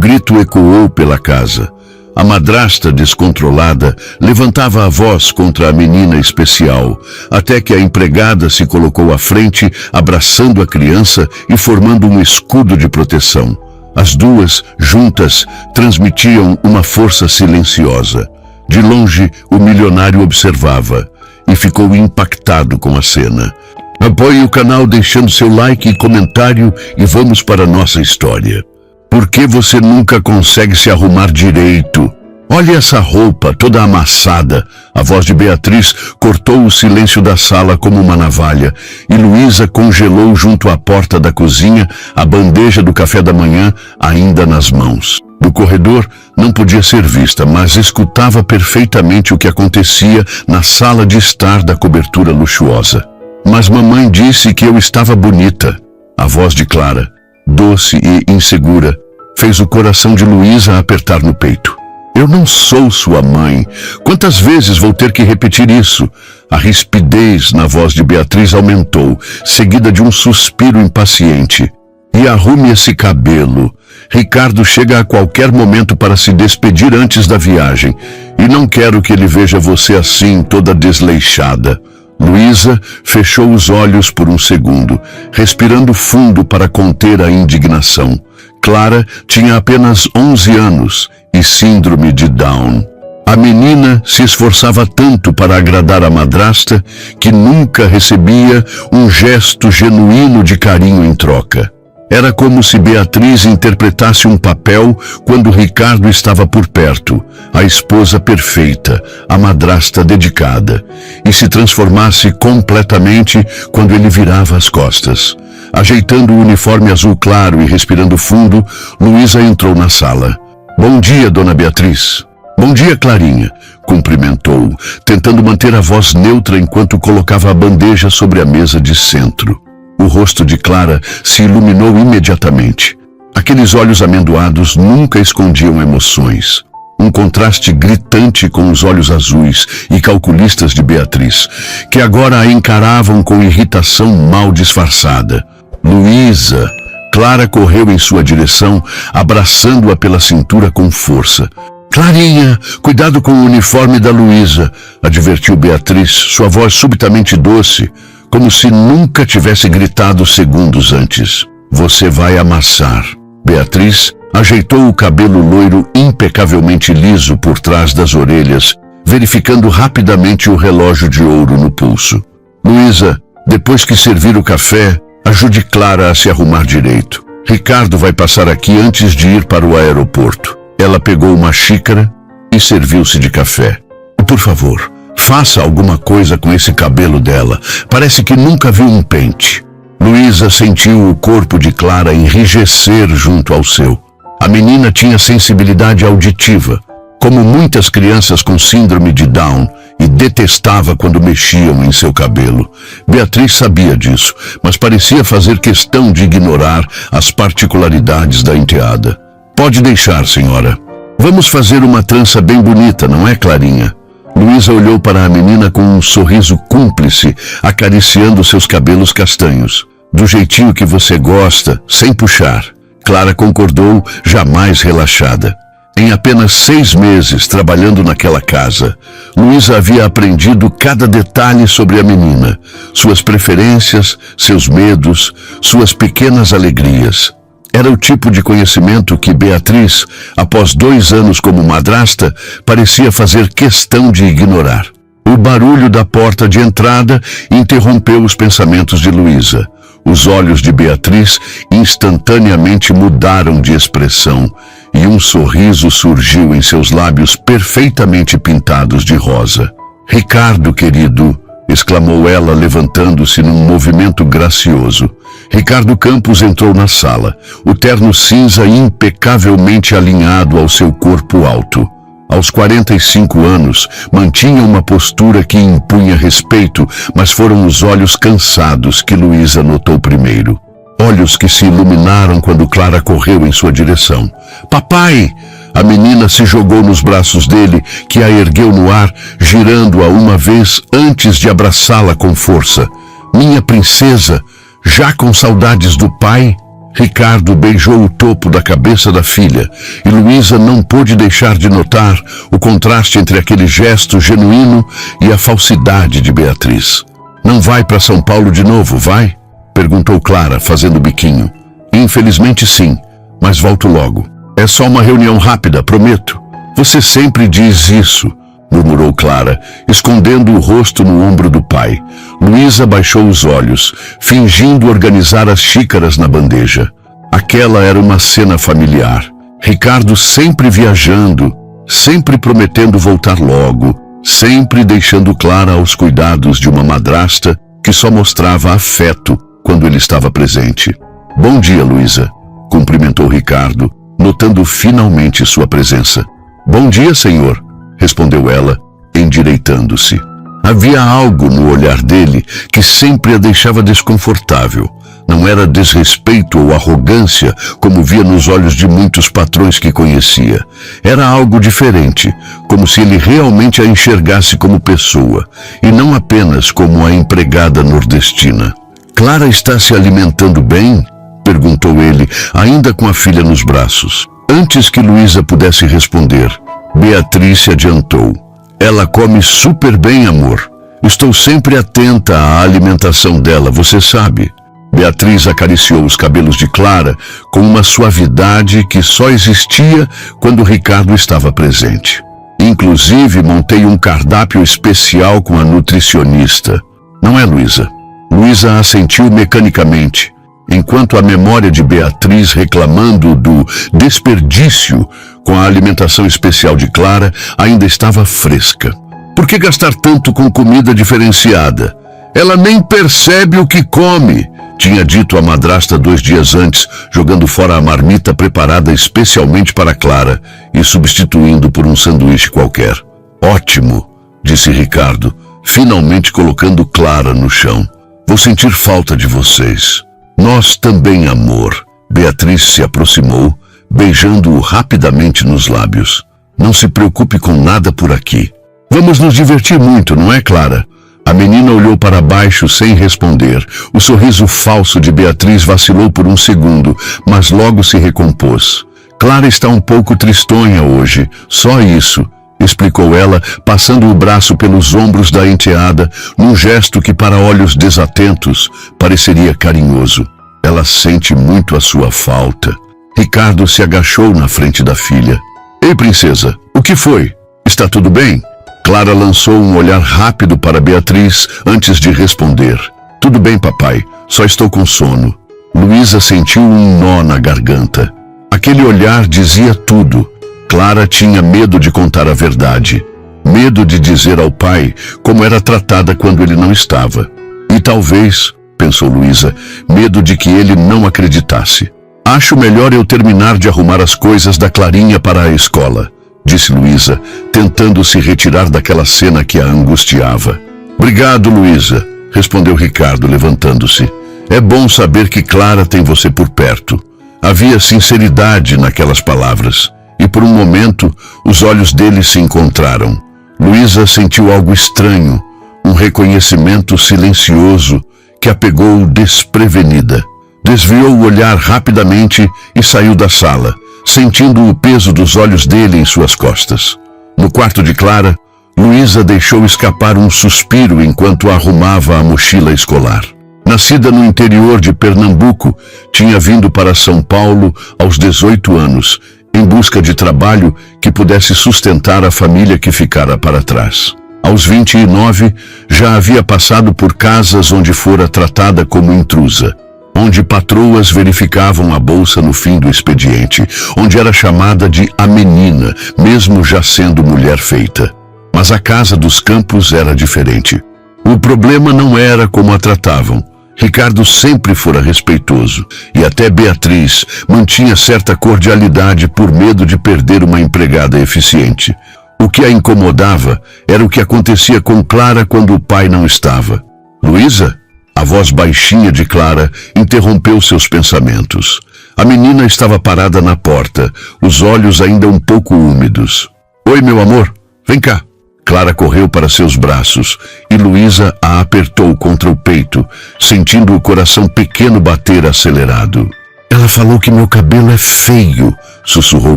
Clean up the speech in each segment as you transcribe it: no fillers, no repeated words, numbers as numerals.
grito ecoou pela casa. A madrasta descontrolada levantava a voz contra a menina especial, até que a empregada se colocou à frente, abraçando a criança e formando um escudo de proteção. As duas, juntas, transmitiam uma força silenciosa. De longe, o milionário observava e ficou impactado com a cena. Apoie o canal deixando seu like e comentário e vamos para a nossa história. Por que você nunca consegue se arrumar direito? Olha essa roupa toda amassada. A voz de Beatriz cortou o silêncio da sala como uma navalha e Luísa congelou junto à porta da cozinha a bandeja do café da manhã ainda nas mãos. No corredor não podia ser vista, mas escutava perfeitamente o que acontecia na sala de estar da cobertura luxuosa. Mas mamãe disse que eu estava bonita. A voz de Clara, doce e insegura, fez o coração de Luísa apertar no peito. Eu não sou sua mãe. Quantas vezes vou ter que repetir isso? A rispidez na voz de Beatriz aumentou, seguida de um suspiro impaciente. E arrume esse cabelo. Ricardo chega a qualquer momento para se despedir antes da viagem. E não quero que ele veja você assim, toda desleixada. Luísa fechou os olhos por um segundo, respirando fundo para conter a indignação. Clara tinha apenas 11 anos e síndrome de Down. A menina se esforçava tanto para agradar a madrasta que nunca recebia um gesto genuíno de carinho em troca. Era como se Beatriz interpretasse um papel quando Ricardo estava por perto, a esposa perfeita, a madrasta dedicada, e se transformasse completamente quando ele virava as costas. Ajeitando o uniforme azul claro e respirando fundo, Luísa entrou na sala. Bom dia, dona Beatriz. Bom dia, Clarinha, cumprimentou, tentando manter a voz neutra enquanto colocava a bandeja sobre a mesa de centro. O rosto de Clara se iluminou imediatamente. Aqueles olhos amendoados nunca escondiam emoções. Um contraste gritante com os olhos azuis e calculistas de Beatriz, que agora a encaravam com irritação mal disfarçada. Luísa! Clara correu em sua direção, abraçando-a pela cintura com força. Clarinha, cuidado com o uniforme da Luísa, advertiu Beatriz, sua voz subitamente doce, como se nunca tivesse gritado segundos antes. Você vai amassar. Beatriz ajeitou o cabelo loiro impecavelmente liso por trás das orelhas, verificando rapidamente o relógio de ouro no pulso. Luísa, depois que servir o café, ajude Clara a se arrumar direito. Ricardo vai passar aqui antes de ir para o aeroporto. Ela pegou uma xícara e serviu-se de café. Por favor, faça alguma coisa com esse cabelo dela. Parece que nunca viu um pente. Luísa sentiu o corpo de Clara enrijecer junto ao seu. A menina tinha sensibilidade auditiva, como muitas crianças com síndrome de Down, e detestava quando mexiam em seu cabelo. Beatriz sabia disso, mas parecia fazer questão de ignorar as particularidades da enteada. Pode deixar, senhora. Vamos fazer uma trança bem bonita, não é, Clarinha? Luísa olhou para a menina com um sorriso cúmplice, acariciando seus cabelos castanhos. Do jeitinho que você gosta, sem puxar. Clara concordou, jamais relaxada. Em apenas 6 meses trabalhando naquela casa, Luísa havia aprendido cada detalhe sobre a menina, suas preferências, seus medos, suas pequenas alegrias. Era o tipo de conhecimento que Beatriz, após 2 anos como madrasta, parecia fazer questão de ignorar. O barulho da porta de entrada interrompeu os pensamentos de Luísa. Os olhos de Beatriz instantaneamente mudaram de expressão e um sorriso surgiu em seus lábios perfeitamente pintados de rosa. Ricardo, querido, exclamou ela levantando-se num movimento gracioso. Ricardo Campos entrou na sala, o terno cinza impecavelmente alinhado ao seu corpo alto. Aos 45 anos, mantinha uma postura que impunha respeito, mas foram os olhos cansados que Luísa notou primeiro. Olhos que se iluminaram quando Clara correu em sua direção. Papai! A menina se jogou nos braços dele, que a ergueu no ar, girando-a uma vez antes de abraçá-la com força. Minha princesa, já com saudades do pai? Ricardo beijou o topo da cabeça da filha e Luísa não pôde deixar de notar o contraste entre aquele gesto genuíno e a falsidade de Beatriz. Não vai para São Paulo de novo, vai? Perguntou Clara, fazendo biquinho. Infelizmente sim, mas volto logo. É só uma reunião rápida, prometo. Você sempre diz isso, murmurou Clara, escondendo o rosto no ombro do pai. Luísa baixou os olhos, fingindo organizar as xícaras na bandeja. Aquela era uma cena familiar. Ricardo sempre viajando, sempre prometendo voltar logo, sempre deixando Clara aos cuidados de uma madrasta que só mostrava afeto quando ele estava presente. Bom dia, Luísa, cumprimentou Ricardo, notando finalmente sua presença. Bom dia, senhor, respondeu ela, endireitando-se. Havia algo no olhar dele que sempre a deixava desconfortável. Não era desrespeito ou arrogância, como via nos olhos de muitos patrões que conhecia. Era algo diferente, como se ele realmente a enxergasse como pessoa, e não apenas como a empregada nordestina. Clara está se alimentando bem? Perguntou ele, ainda com a filha nos braços. Antes que Luísa pudesse responder, Beatriz se adiantou. Ela come super bem, amor. Estou sempre atenta à alimentação dela, você sabe. Beatriz acariciou os cabelos de Clara com uma suavidade que só existia quando Ricardo estava presente. Inclusive, montei um cardápio especial com a nutricionista. Não é, Luísa? Luísa assentiu mecanicamente, enquanto a memória de Beatriz reclamando do desperdício com a alimentação especial de Clara ainda estava fresca. Por que gastar tanto com comida diferenciada? Ela nem percebe o que come, tinha dito a madrasta 2 dias antes, jogando fora a marmita preparada especialmente para Clara e substituindo por um sanduíche qualquer. Ótimo, disse Ricardo, finalmente colocando Clara no chão. Vou sentir falta de vocês. Nós também, amor. Beatriz se aproximou, beijando-o rapidamente nos lábios. Não se preocupe com nada por aqui. Vamos nos divertir muito, não é, Clara? A menina olhou para baixo sem responder. O sorriso falso de Beatriz vacilou por um segundo, mas logo se recompôs. Clara está um pouco tristonha hoje, só isso, explicou ela, passando o braço pelos ombros da enteada, num gesto que para olhos desatentos pareceria carinhoso. Ela sente muito a sua falta. Ricardo se agachou na frente da filha. Ei, princesa, o que foi? Está tudo bem? Clara lançou um olhar rápido para Beatriz antes de responder. Tudo bem, papai, só estou com sono. Luísa sentiu um nó na garganta. Aquele olhar dizia tudo. Clara tinha medo de contar a verdade. Medo de dizer ao pai como era tratada quando ele não estava. E talvez, pensou Luísa, medo de que ele não acreditasse. Acho melhor eu terminar de arrumar as coisas da Clarinha para a escola, disse Luísa, tentando se retirar daquela cena que a angustiava. Obrigado, Luísa, respondeu Ricardo, levantando-se. É bom saber que Clara tem você por perto. Havia sinceridade naquelas palavras, e por um momento os olhos dele se encontraram. Luísa sentiu algo estranho, um reconhecimento silencioso que a pegou desprevenida. Desviou o olhar rapidamente e saiu da sala, sentindo o peso dos olhos dele em suas costas. No quarto de Clara, Luísa deixou escapar um suspiro enquanto arrumava a mochila escolar. Nascida no interior de Pernambuco, tinha vindo para São Paulo aos 18 anos, em busca de trabalho que pudesse sustentar a família que ficara para trás. Aos 29, já havia passado por casas onde fora tratada como intrusa, onde patroas verificavam a bolsa no fim do expediente, onde era chamada de a menina, mesmo já sendo mulher feita. Mas a casa dos Campos era diferente. O problema não era como a tratavam. Ricardo sempre fora respeitoso, e até Beatriz mantinha certa cordialidade por medo de perder uma empregada eficiente. O que a incomodava era o que acontecia com Clara quando o pai não estava. Luísa? A voz baixinha de Clara interrompeu seus pensamentos. A menina estava parada na porta, os olhos ainda um pouco úmidos. Oi, meu amor, vem cá. Clara correu para seus braços e Luísa a apertou contra o peito, sentindo o coração pequeno bater acelerado. Ela falou que meu cabelo é feio, sussurrou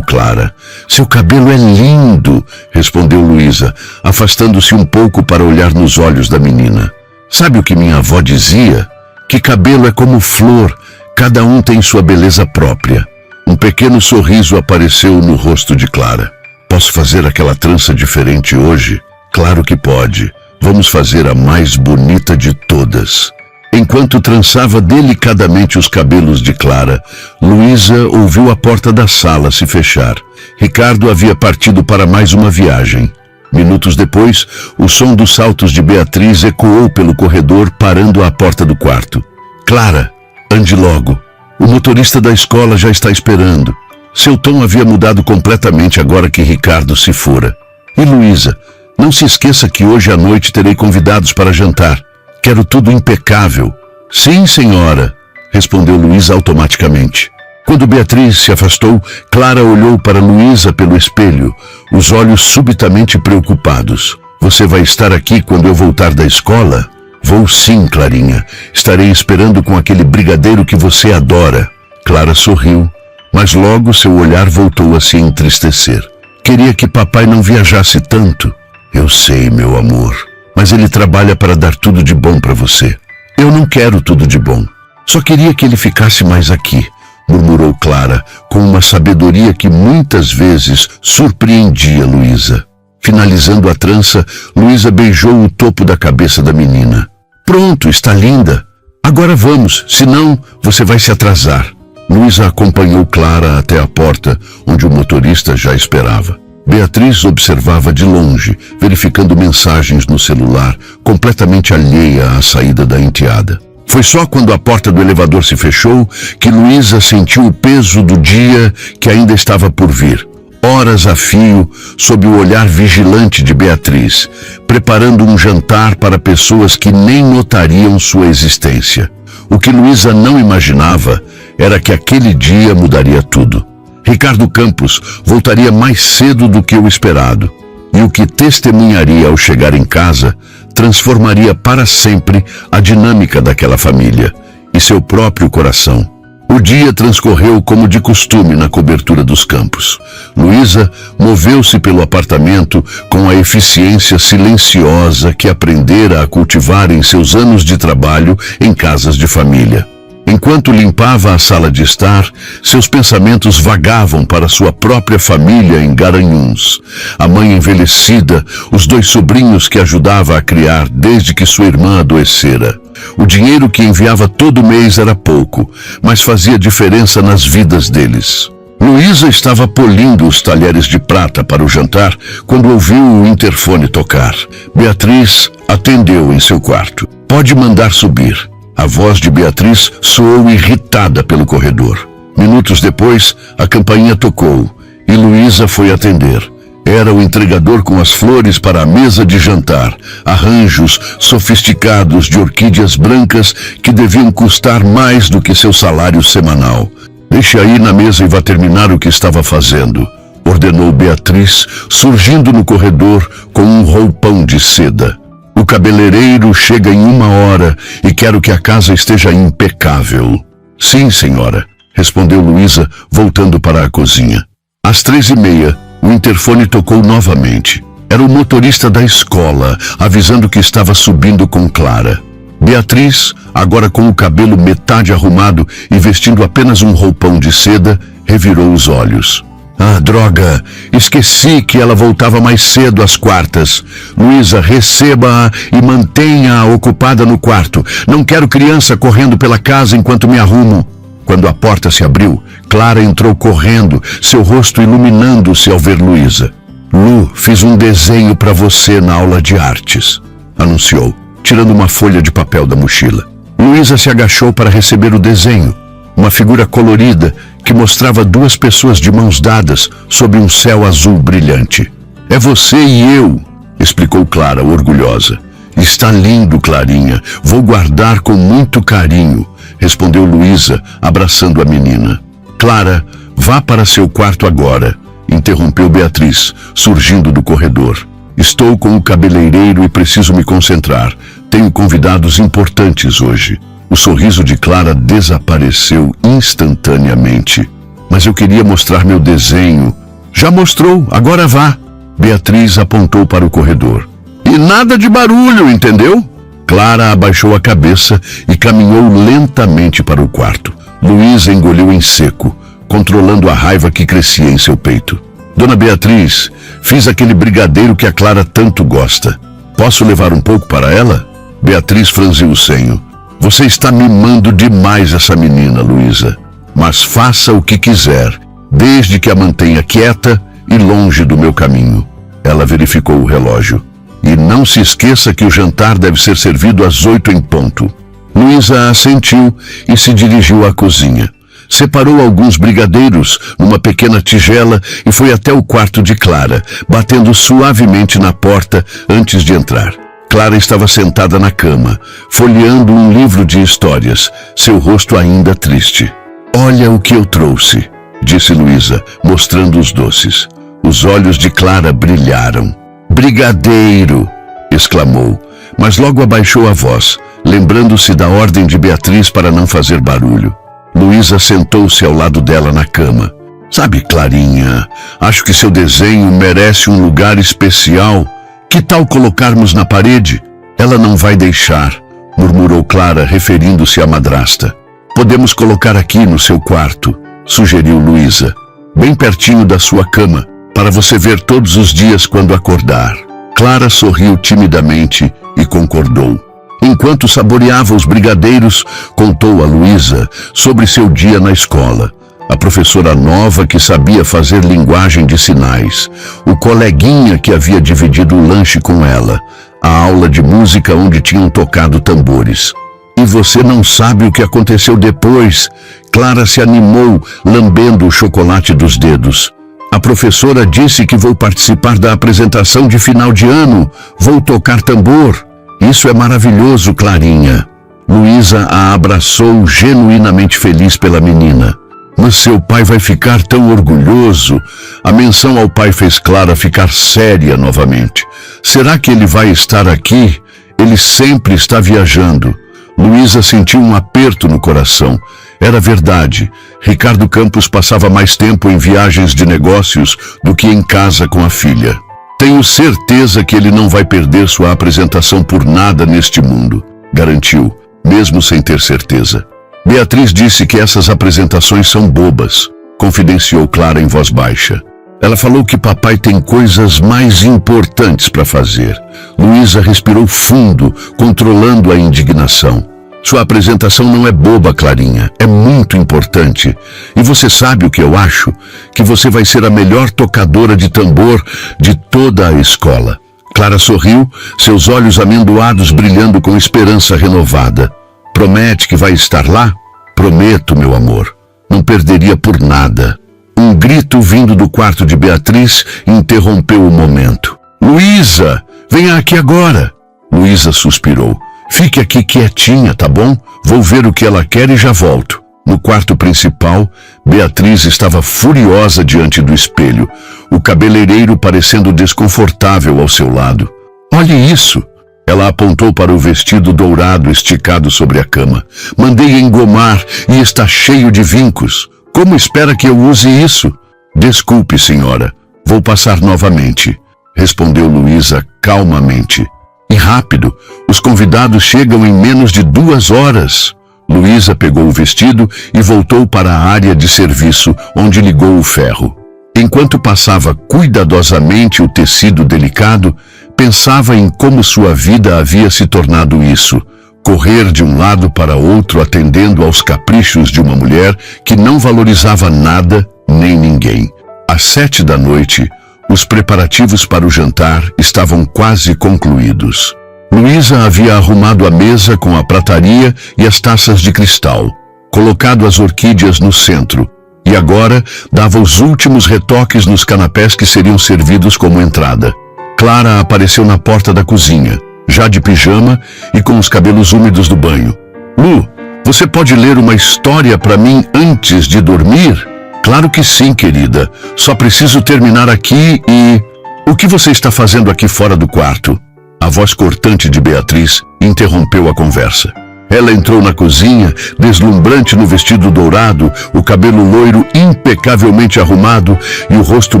Clara. Seu cabelo é lindo, respondeu Luísa, afastando-se um pouco para olhar nos olhos da menina. Sabe o que minha avó dizia? Que cabelo é como flor, cada um tem sua beleza própria. Um pequeno sorriso apareceu no rosto de Clara. Posso fazer aquela trança diferente hoje? Claro que pode. Vamos fazer a mais bonita de todas. Enquanto trançava delicadamente os cabelos de Clara, Luísa ouviu a porta da sala se fechar. Ricardo havia partido para mais uma viagem. Minutos depois, o som dos saltos de Beatriz ecoou pelo corredor, parando à porta do quarto. Clara, ande logo. O motorista da escola já está esperando. Seu tom havia mudado completamente agora que Ricardo se fora. E Luísa, não se esqueça que hoje à noite terei convidados para jantar. Quero tudo impecável. Sim, senhora, respondeu Luísa automaticamente. Quando Beatriz se afastou, Clara olhou para Luísa pelo espelho, os olhos subitamente preocupados. Você vai estar aqui quando eu voltar da escola? Vou sim, Clarinha. Estarei esperando com aquele brigadeiro que você adora. Clara sorriu, mas logo seu olhar voltou a se entristecer. Queria que papai não viajasse tanto. Eu sei, meu amor, mas ele trabalha para dar tudo de bom para você. Eu não quero tudo de bom. Só queria que ele ficasse mais aqui, murmurou Clara, com uma sabedoria que muitas vezes surpreendia Luísa. Finalizando a trança, Luísa beijou o topo da cabeça da menina. Pronto, está linda. Agora vamos, senão você vai se atrasar. Luísa acompanhou Clara até a porta, onde o motorista já esperava. Beatriz observava de longe, verificando mensagens no celular, completamente alheia à saída da enteada. Foi só quando a porta do elevador se fechou que Luísa sentiu o peso do dia que ainda estava por vir. Horas a fio, sob o olhar vigilante de Beatriz, preparando um jantar para pessoas que nem notariam sua existência. O que Luísa não imaginava era que aquele dia mudaria tudo. Ricardo Campos voltaria mais cedo do que o esperado, e o que testemunharia ao chegar em casa transformaria para sempre a dinâmica daquela família e seu próprio coração. O dia transcorreu como de costume na cobertura dos campos. Luísa moveu-se pelo apartamento com a eficiência silenciosa que aprendera a cultivar em seus anos de trabalho em casas de família. Enquanto limpava a sala de estar, seus pensamentos vagavam para sua própria família em Garanhuns. A mãe envelhecida, os 2 sobrinhos que ajudava a criar desde que sua irmã adoecera. O dinheiro que enviava todo mês era pouco, mas fazia diferença nas vidas deles. Luísa estava polindo os talheres de prata para o jantar quando ouviu o interfone tocar. Beatriz atendeu em seu quarto. Pode mandar subir. A voz de Beatriz soou irritada pelo corredor. Minutos depois, a campainha tocou e Luísa foi atender. Era o entregador com as flores para a mesa de jantar, arranjos sofisticados de orquídeas brancas que deviam custar mais do que seu salário semanal. Deixe aí na mesa e vá terminar o que estava fazendo, ordenou Beatriz, surgindo no corredor com um roupão de seda. O cabeleireiro chega em 1 hora e quero que a casa esteja impecável. Sim, senhora, respondeu Luísa, voltando para a cozinha. Às 3h30, o interfone tocou novamente. Era o motorista da escola, avisando que estava subindo com Clara. Beatriz, agora com o cabelo metade arrumado e vestindo apenas um roupão de seda, revirou os olhos. Ah, droga! Esqueci que ela voltava mais cedo às quartas. Luísa, receba-a e mantenha-a ocupada no quarto. Não quero criança correndo pela casa enquanto me arrumo. Quando a porta se abriu, Clara entrou correndo, seu rosto iluminando-se ao ver Luísa. Lu, fiz um desenho para você na aula de artes, anunciou, tirando uma folha de papel da mochila. Luísa se agachou para receber o desenho. Uma figura colorida que mostrava 2 pessoas de mãos dadas sob um céu azul brilhante. É você e eu, explicou Clara, orgulhosa. Está lindo, Clarinha. Vou guardar com muito carinho, respondeu Luísa, abraçando a menina. Clara, vá para seu quarto agora, interrompeu Beatriz, surgindo do corredor. Estou com o cabeleireiro e preciso me concentrar. Tenho convidados importantes hoje. O sorriso de Clara desapareceu instantaneamente. Mas eu queria mostrar meu desenho. Já mostrou, agora vá. Beatriz apontou para o corredor. E nada de barulho, entendeu? Clara abaixou a cabeça e caminhou lentamente para o quarto. Luísa engoliu em seco, controlando a raiva que crescia em seu peito. Dona Beatriz, fiz aquele brigadeiro que a Clara tanto gosta. Posso levar um pouco para ela? Beatriz franziu o senho. Você está mimando demais essa menina, Luísa. Mas faça o que quiser, desde que a mantenha quieta e longe do meu caminho. Ela verificou o relógio. E não se esqueça que o jantar deve ser servido às 8 em ponto. Luísa assentiu e se dirigiu à cozinha. Separou alguns brigadeiros numa pequena tigela e foi até o quarto de Clara, batendo suavemente na porta antes de entrar. Clara estava sentada na cama, folheando um livro de histórias, seu rosto ainda triste. Olha o que eu trouxe, disse Luísa, mostrando os doces. Os olhos de Clara brilharam. Brigadeiro! Exclamou, mas logo abaixou a voz, lembrando-se da ordem de Beatriz para não fazer barulho. Luísa sentou-se ao lado dela na cama. Sabe, Clarinha, acho que seu desenho merece um lugar especial. Que tal colocarmos na parede? Ela não vai deixar, murmurou Clara, referindo-se à madrasta. Podemos colocar aqui no seu quarto, sugeriu Luísa, bem pertinho da sua cama, para você ver todos os dias quando acordar. Clara sorriu timidamente e concordou. Enquanto saboreava os brigadeiros, contou a Luísa sobre seu dia na escola. A professora nova que sabia fazer linguagem de sinais, o coleguinha que havia dividido o lanche com ela, a aula de música onde tinham tocado tambores. E você não sabe o que aconteceu depois? Clara se animou, lambendo o chocolate dos dedos. A professora disse que vou participar da apresentação de final de ano. Vou tocar tambor. Isso é maravilhoso, Clarinha. Luísa a abraçou, genuinamente feliz pela menina. Mas seu pai vai ficar tão orgulhoso. A menção ao pai fez Clara ficar séria novamente. Será que ele vai estar aqui? Ele sempre está viajando. Luísa sentiu um aperto no coração. Era verdade. Ricardo Campos passava mais tempo em viagens de negócios do que em casa com a filha. Tenho certeza que ele não vai perder sua apresentação por nada neste mundo, garantiu, mesmo sem ter certeza. Beatriz disse que essas apresentações são bobas, confidenciou Clara em voz baixa. Ela falou que papai tem coisas mais importantes para fazer. Luísa respirou fundo, controlando a indignação. Sua apresentação não é boba, Clarinha, é muito importante. E você sabe o que eu acho? Que você vai ser a melhor tocadora de tambor de toda a escola. Clara sorriu, seus olhos amendoados brilhando com esperança renovada. Promete que vai estar lá? Prometo, meu amor. Não perderia por nada. Um grito vindo do quarto de Beatriz interrompeu o momento. Luísa, venha aqui agora. Luísa suspirou. Fique aqui quietinha, tá bom? Vou ver o que ela quer e já volto. No quarto principal, Beatriz estava furiosa diante do espelho, o cabeleireiro parecendo desconfortável ao seu lado. Olhe isso! Ela apontou para o vestido dourado esticado sobre a cama. Mandei engomar e está cheio de vincos. Como espera que eu use isso? Desculpe, senhora. Vou passar novamente, respondeu Luísa calmamente. E rápido, os convidados chegam em menos de 2 horas. Luísa pegou o vestido e voltou para a área de serviço, onde ligou o ferro. Enquanto passava cuidadosamente o tecido delicado, pensava em como sua vida havia se tornado isso. Correr de um lado para outro atendendo aos caprichos de uma mulher que não valorizava nada nem ninguém. Às 7 da noite, os preparativos para o jantar estavam quase concluídos. Luísa havia arrumado a mesa com a prataria e as taças de cristal, colocado as orquídeas no centro, e agora dava os últimos retoques nos canapés que seriam servidos como entrada. Clara apareceu na porta da cozinha, já de pijama e com os cabelos úmidos do banho. Lu, você pode ler uma história para mim antes de dormir? Claro que sim, querida. Só preciso terminar aqui e... O que você está fazendo aqui fora do quarto? A voz cortante de Beatriz interrompeu a conversa. Ela entrou na cozinha, deslumbrante no vestido dourado, o cabelo loiro impecavelmente arrumado e o rosto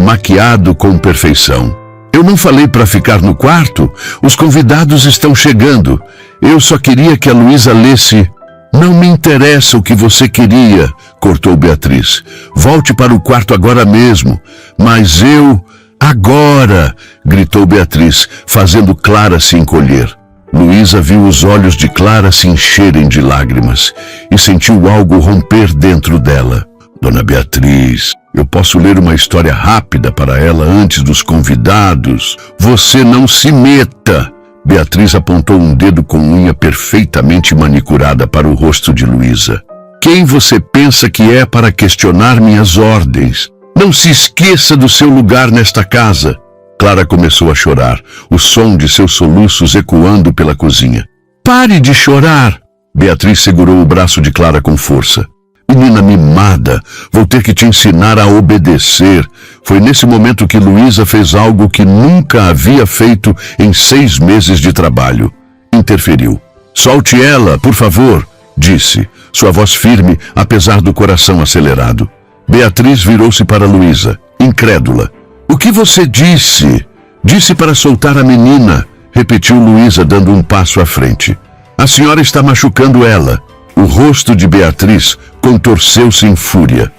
maquiado com perfeição. Eu não falei para ficar no quarto? Os convidados estão chegando. Eu só queria que a Luísa lesse. Não me interessa o que você queria, cortou Beatriz. Volte para o quarto agora mesmo. Mas eu... Agora! Gritou Beatriz, fazendo Clara se encolher. Luísa viu os olhos de Clara se encherem de lágrimas e sentiu algo romper dentro dela. Dona Beatriz, eu posso ler uma história rápida para ela antes dos convidados. Você não se meta! Beatriz apontou um dedo com unha perfeitamente manicurada para o rosto de Luísa. Quem você pensa que é para questionar minhas ordens? Não se esqueça do seu lugar nesta casa. Clara começou a chorar, o som de seus soluços ecoando pela cozinha. Pare de chorar! Beatriz segurou o braço de Clara com força. Menina mimada, vou ter que te ensinar a obedecer. Foi nesse momento que Luísa fez algo que nunca havia feito em 6 meses de trabalho. Interferiu. Solte ela, por favor, disse, sua voz firme, apesar do coração acelerado. Beatriz virou-se para Luísa, incrédula. O que você disse? Disse para soltar a menina, repetiu Luísa, dando um passo à frente. A senhora está machucando ela. O rosto de Beatriz contorceu-se em fúria.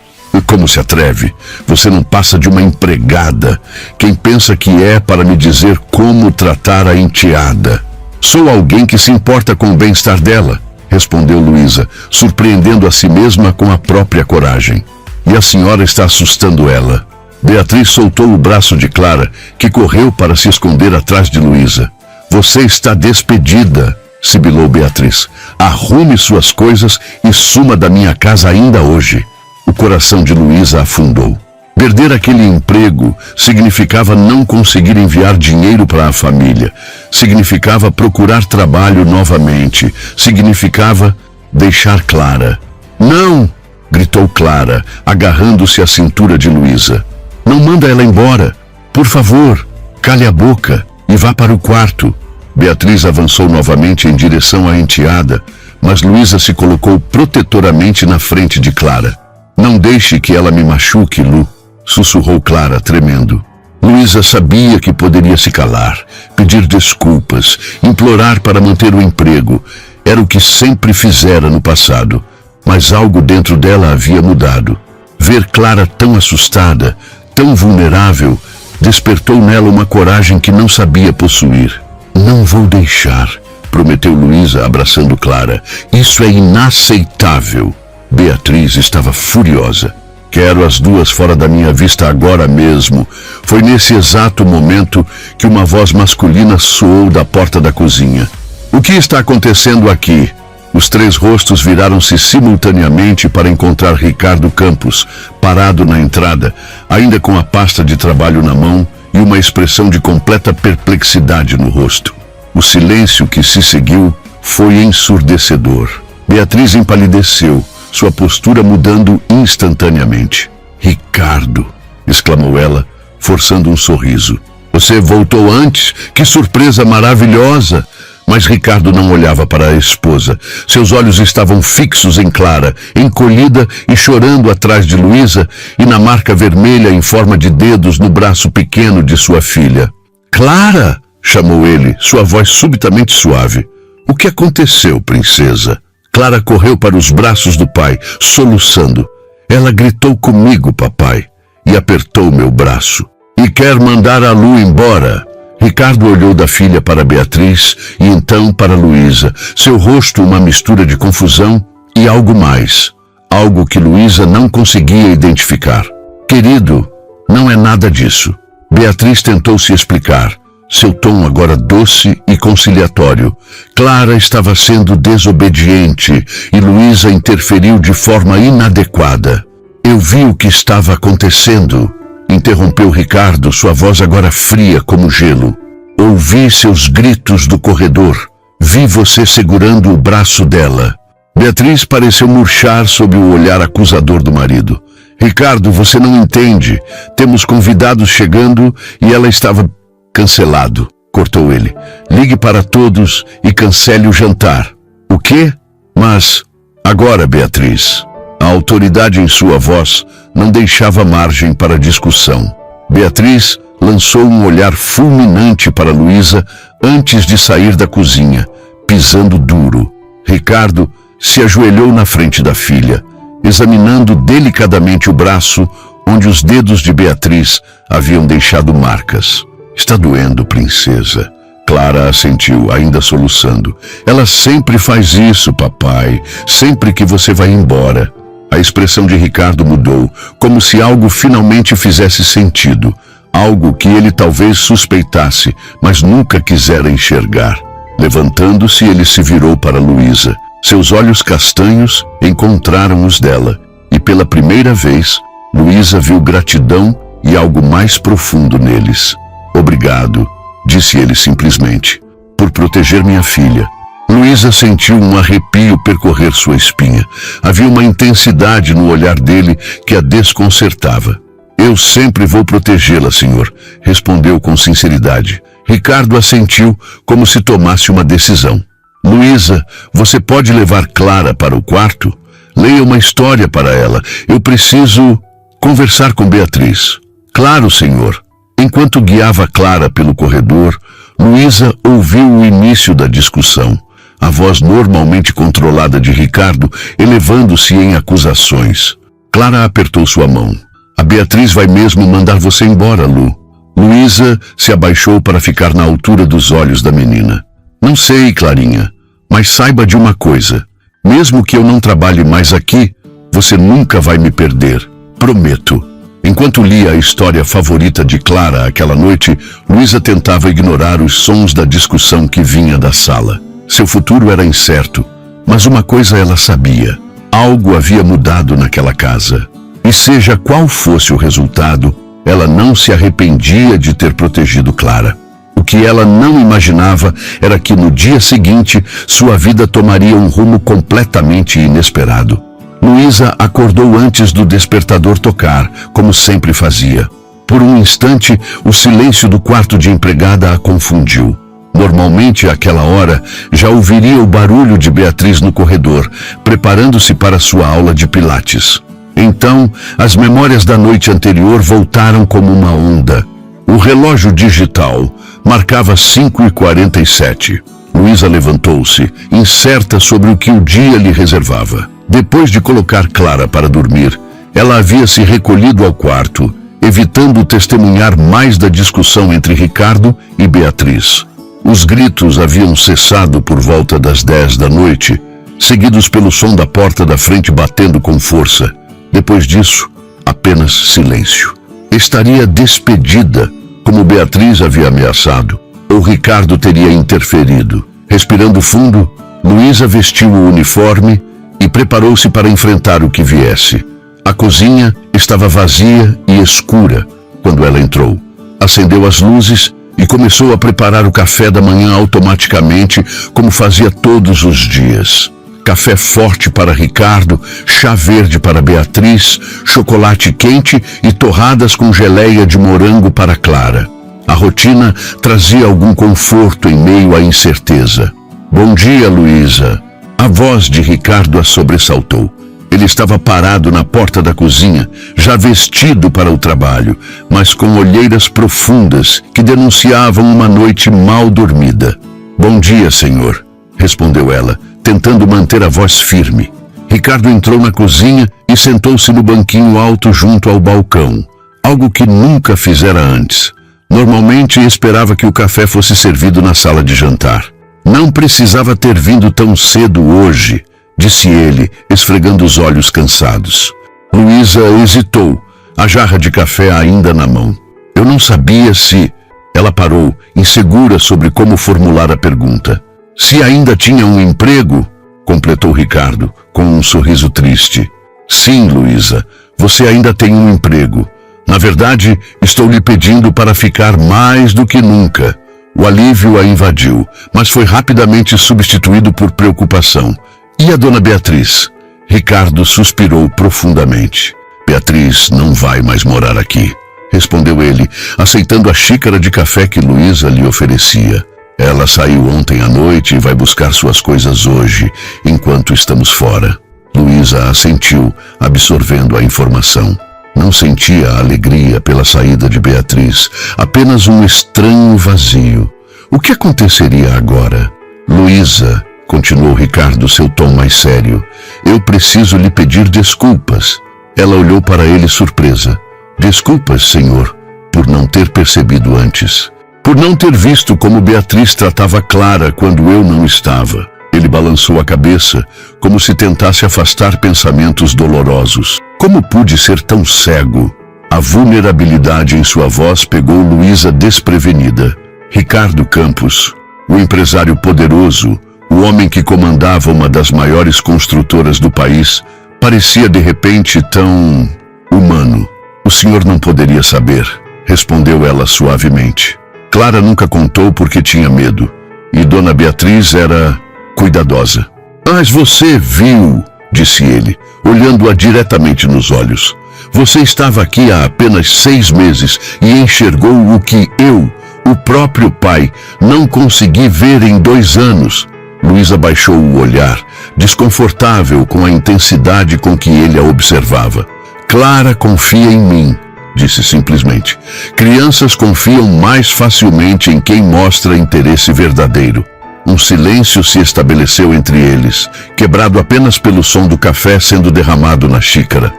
Como se atreve? Você não passa de uma empregada. Quem pensa que é para me dizer como tratar a enteada? Sou alguém que se importa com o bem-estar dela, respondeu Luísa, surpreendendo a si mesma com a própria coragem. E a senhora está assustando ela. Beatriz soltou o braço de Clara, que correu para se esconder atrás de Luísa. Você está despedida, sibilou Beatriz. Arrume suas coisas e suma da minha casa ainda hoje. O coração de Luísa afundou. Perder aquele emprego significava não conseguir enviar dinheiro para a família. Significava procurar trabalho novamente. Significava deixar Clara. Não! Gritou Clara, agarrando-se à cintura de Luísa. Não manda ela embora. Por favor, cale a boca e vá para o quarto. Beatriz avançou novamente em direção à enteada, mas Luísa se colocou protetoramente na frente de Clara. Não deixe que ela me machuque, Lu, sussurrou Clara, tremendo. Luísa sabia que poderia se calar, pedir desculpas, implorar para manter o emprego. Era o que sempre fizera no passado. Mas algo dentro dela havia mudado. Ver Clara tão assustada, tão vulnerável, despertou nela uma coragem que não sabia possuir. Não vou deixar, prometeu Luísa, abraçando Clara. Isso é inaceitável. Beatriz estava furiosa. Quero as duas fora da minha vista agora mesmo. Foi nesse exato momento que uma voz masculina soou da porta da cozinha. O que está acontecendo aqui? Os 3 rostos viraram-se simultaneamente para encontrar Ricardo Campos, parado na entrada, ainda com a pasta de trabalho na mão e uma expressão de completa perplexidade no rosto. O silêncio que se seguiu foi ensurdecedor. Beatriz empalideceu, sua postura mudando instantaneamente. Ricardo, exclamou ela, forçando um sorriso. Você voltou antes? Que surpresa maravilhosa! Mas Ricardo não olhava para a esposa. Seus olhos estavam fixos em Clara, encolhida e chorando atrás de Luísa e na marca vermelha em forma de dedos no braço pequeno de sua filha. Clara! Chamou ele, sua voz subitamente suave. O que aconteceu, princesa? Clara correu para os braços do pai, soluçando. Ela gritou comigo, papai, e apertou meu braço. E quer mandar a Lu embora? Ricardo olhou da filha para Beatriz e então para Luísa, seu rosto uma mistura de confusão e algo mais, algo que Luísa não conseguia identificar. Querido, não é nada disso. Beatriz tentou se explicar, seu tom agora doce e conciliatório. Clara estava sendo desobediente e Luísa interferiu de forma inadequada. Eu vi o que estava acontecendo, interrompeu Ricardo, sua voz agora fria como gelo. Ouvi seus gritos do corredor. Vi você segurando o braço dela. Beatriz pareceu murchar sob o olhar acusador do marido. Ricardo, você não entende. Temos convidados chegando e ela estava... Cancelado, cortou ele. Ligue para todos e cancele o jantar. O quê? Mas, agora, Beatriz, a autoridade em sua voz não deixava margem para discussão. Beatriz lançou um olhar fulminante para Luísa antes de sair da cozinha, pisando duro. Ricardo se ajoelhou na frente da filha, examinando delicadamente o braço onde os dedos de Beatriz haviam deixado marcas. Está doendo, princesa. Clara assentiu, ainda soluçando. Ela sempre faz isso, papai, sempre que você vai embora. A expressão de Ricardo mudou, como se algo finalmente fizesse sentido. Algo que ele talvez suspeitasse, mas nunca quisera enxergar. Levantando-se, ele se virou para Luísa. Seus olhos castanhos encontraram os dela, e pela primeira vez, Luísa viu gratidão e algo mais profundo neles. Obrigado, disse ele simplesmente, por proteger minha filha. Luísa sentiu um arrepio percorrer sua espinha. Havia uma intensidade no olhar dele que a desconcertava. Eu sempre vou protegê-la, senhor, respondeu com sinceridade. Ricardo assentiu como se tomasse uma decisão. Luísa, você pode levar Clara para o quarto? Leia uma história para ela. Eu preciso conversar com Beatriz. Claro, senhor. Enquanto guiava Clara pelo corredor, Luísa ouviu o início da discussão. A voz normalmente controlada de Ricardo elevando-se em acusações. Clara apertou sua mão. A Beatriz vai mesmo mandar você embora, Lu. Luísa se abaixou para ficar na altura dos olhos da menina. Não sei, Clarinha, mas saiba de uma coisa. Mesmo que eu não trabalhe mais aqui, você nunca vai me perder. Prometo. Enquanto lia a história favorita de Clara aquela noite, Luísa tentava ignorar os sons da discussão que vinha da sala. Seu futuro era incerto, mas uma coisa ela sabia. Algo havia mudado naquela casa. E seja qual fosse o resultado, ela não se arrependia de ter protegido Clara. O que ela não imaginava era que no dia seguinte, sua vida tomaria um rumo completamente inesperado. Luísa acordou antes do despertador tocar, como sempre fazia. Por um instante, o silêncio do quarto de empregada a confundiu. Normalmente, àquela hora, já ouviria o barulho de Beatriz no corredor, preparando-se para sua aula de pilates. Então, as memórias da noite anterior voltaram como uma onda. O relógio digital marcava 5h47. Luísa levantou-se, incerta sobre o que o dia lhe reservava. Depois de colocar Clara para dormir, ela havia se recolhido ao quarto, evitando testemunhar mais da discussão entre Ricardo e Beatriz. Os gritos haviam cessado por volta das 10 da noite, seguidos pelo som da porta da frente batendo com força. Depois disso, apenas silêncio. Estaria despedida, como Beatriz havia ameaçado, ou Ricardo teria interferido. Respirando fundo, Luísa vestiu o uniforme e preparou-se para enfrentar o que viesse. A cozinha estava vazia e escura quando ela entrou. Acendeu as luzes e começou a preparar o café da manhã automaticamente, como fazia todos os dias. Café forte para Ricardo, chá verde para Beatriz, chocolate quente e torradas com geleia de morango para Clara. A rotina trazia algum conforto em meio à incerteza. Bom dia, Luísa. A voz de Ricardo a sobressaltou. Ele estava parado na porta da cozinha, já vestido para o trabalho, mas com olheiras profundas que denunciavam uma noite mal dormida. Bom dia, senhor, respondeu ela, tentando manter a voz firme. Ricardo entrou na cozinha e sentou-se no banquinho alto junto ao balcão, algo que nunca fizera antes. Normalmente esperava que o café fosse servido na sala de jantar. Não precisava ter vindo tão cedo hoje, disse ele, esfregando os olhos cansados. Luísa hesitou, a jarra de café ainda na mão. Eu não sabia se... Ela parou, insegura sobre como formular a pergunta. Se ainda tinha um emprego, completou Ricardo, com um sorriso triste. Sim, Luísa, você ainda tem um emprego. Na verdade, estou lhe pedindo para ficar mais do que nunca. O alívio a invadiu, mas foi rapidamente substituído por preocupação. E a dona Beatriz? Ricardo suspirou profundamente. Beatriz não vai mais morar aqui, respondeu ele, aceitando a xícara de café que Luísa lhe oferecia. Ela saiu ontem à noite e vai buscar suas coisas hoje, enquanto estamos fora. Luísa assentiu, absorvendo a informação. Não sentia alegria pela saída de Beatriz, apenas um estranho vazio. O que aconteceria agora? Luísa, continuou Ricardo, seu tom mais sério, eu preciso lhe pedir desculpas. Ela olhou para ele surpresa. Desculpas, senhor, por não ter percebido antes. Por não ter visto como Beatriz tratava Clara quando eu não estava. Ele balançou a cabeça, como se tentasse afastar pensamentos dolorosos. Como pude ser tão cego? A vulnerabilidade em sua voz pegou Luísa desprevenida. Ricardo Campos, o empresário poderoso, o homem que comandava uma das maiores construtoras do país, parecia de repente tão humano. O senhor não poderia saber, respondeu ela suavemente. Clara nunca contou porque tinha medo, e Dona Beatriz era cuidadosa. Mas você viu, disse ele, olhando-a diretamente nos olhos. Você estava aqui há apenas 6 meses e enxergou o que eu, o próprio pai, não consegui ver em 2 anos. Luísa baixou o olhar, desconfortável com a intensidade com que ele a observava. Clara confia em mim, disse simplesmente. Crianças confiam mais facilmente em quem mostra interesse verdadeiro. Um silêncio se estabeleceu entre eles, quebrado apenas pelo som do café sendo derramado na xícara.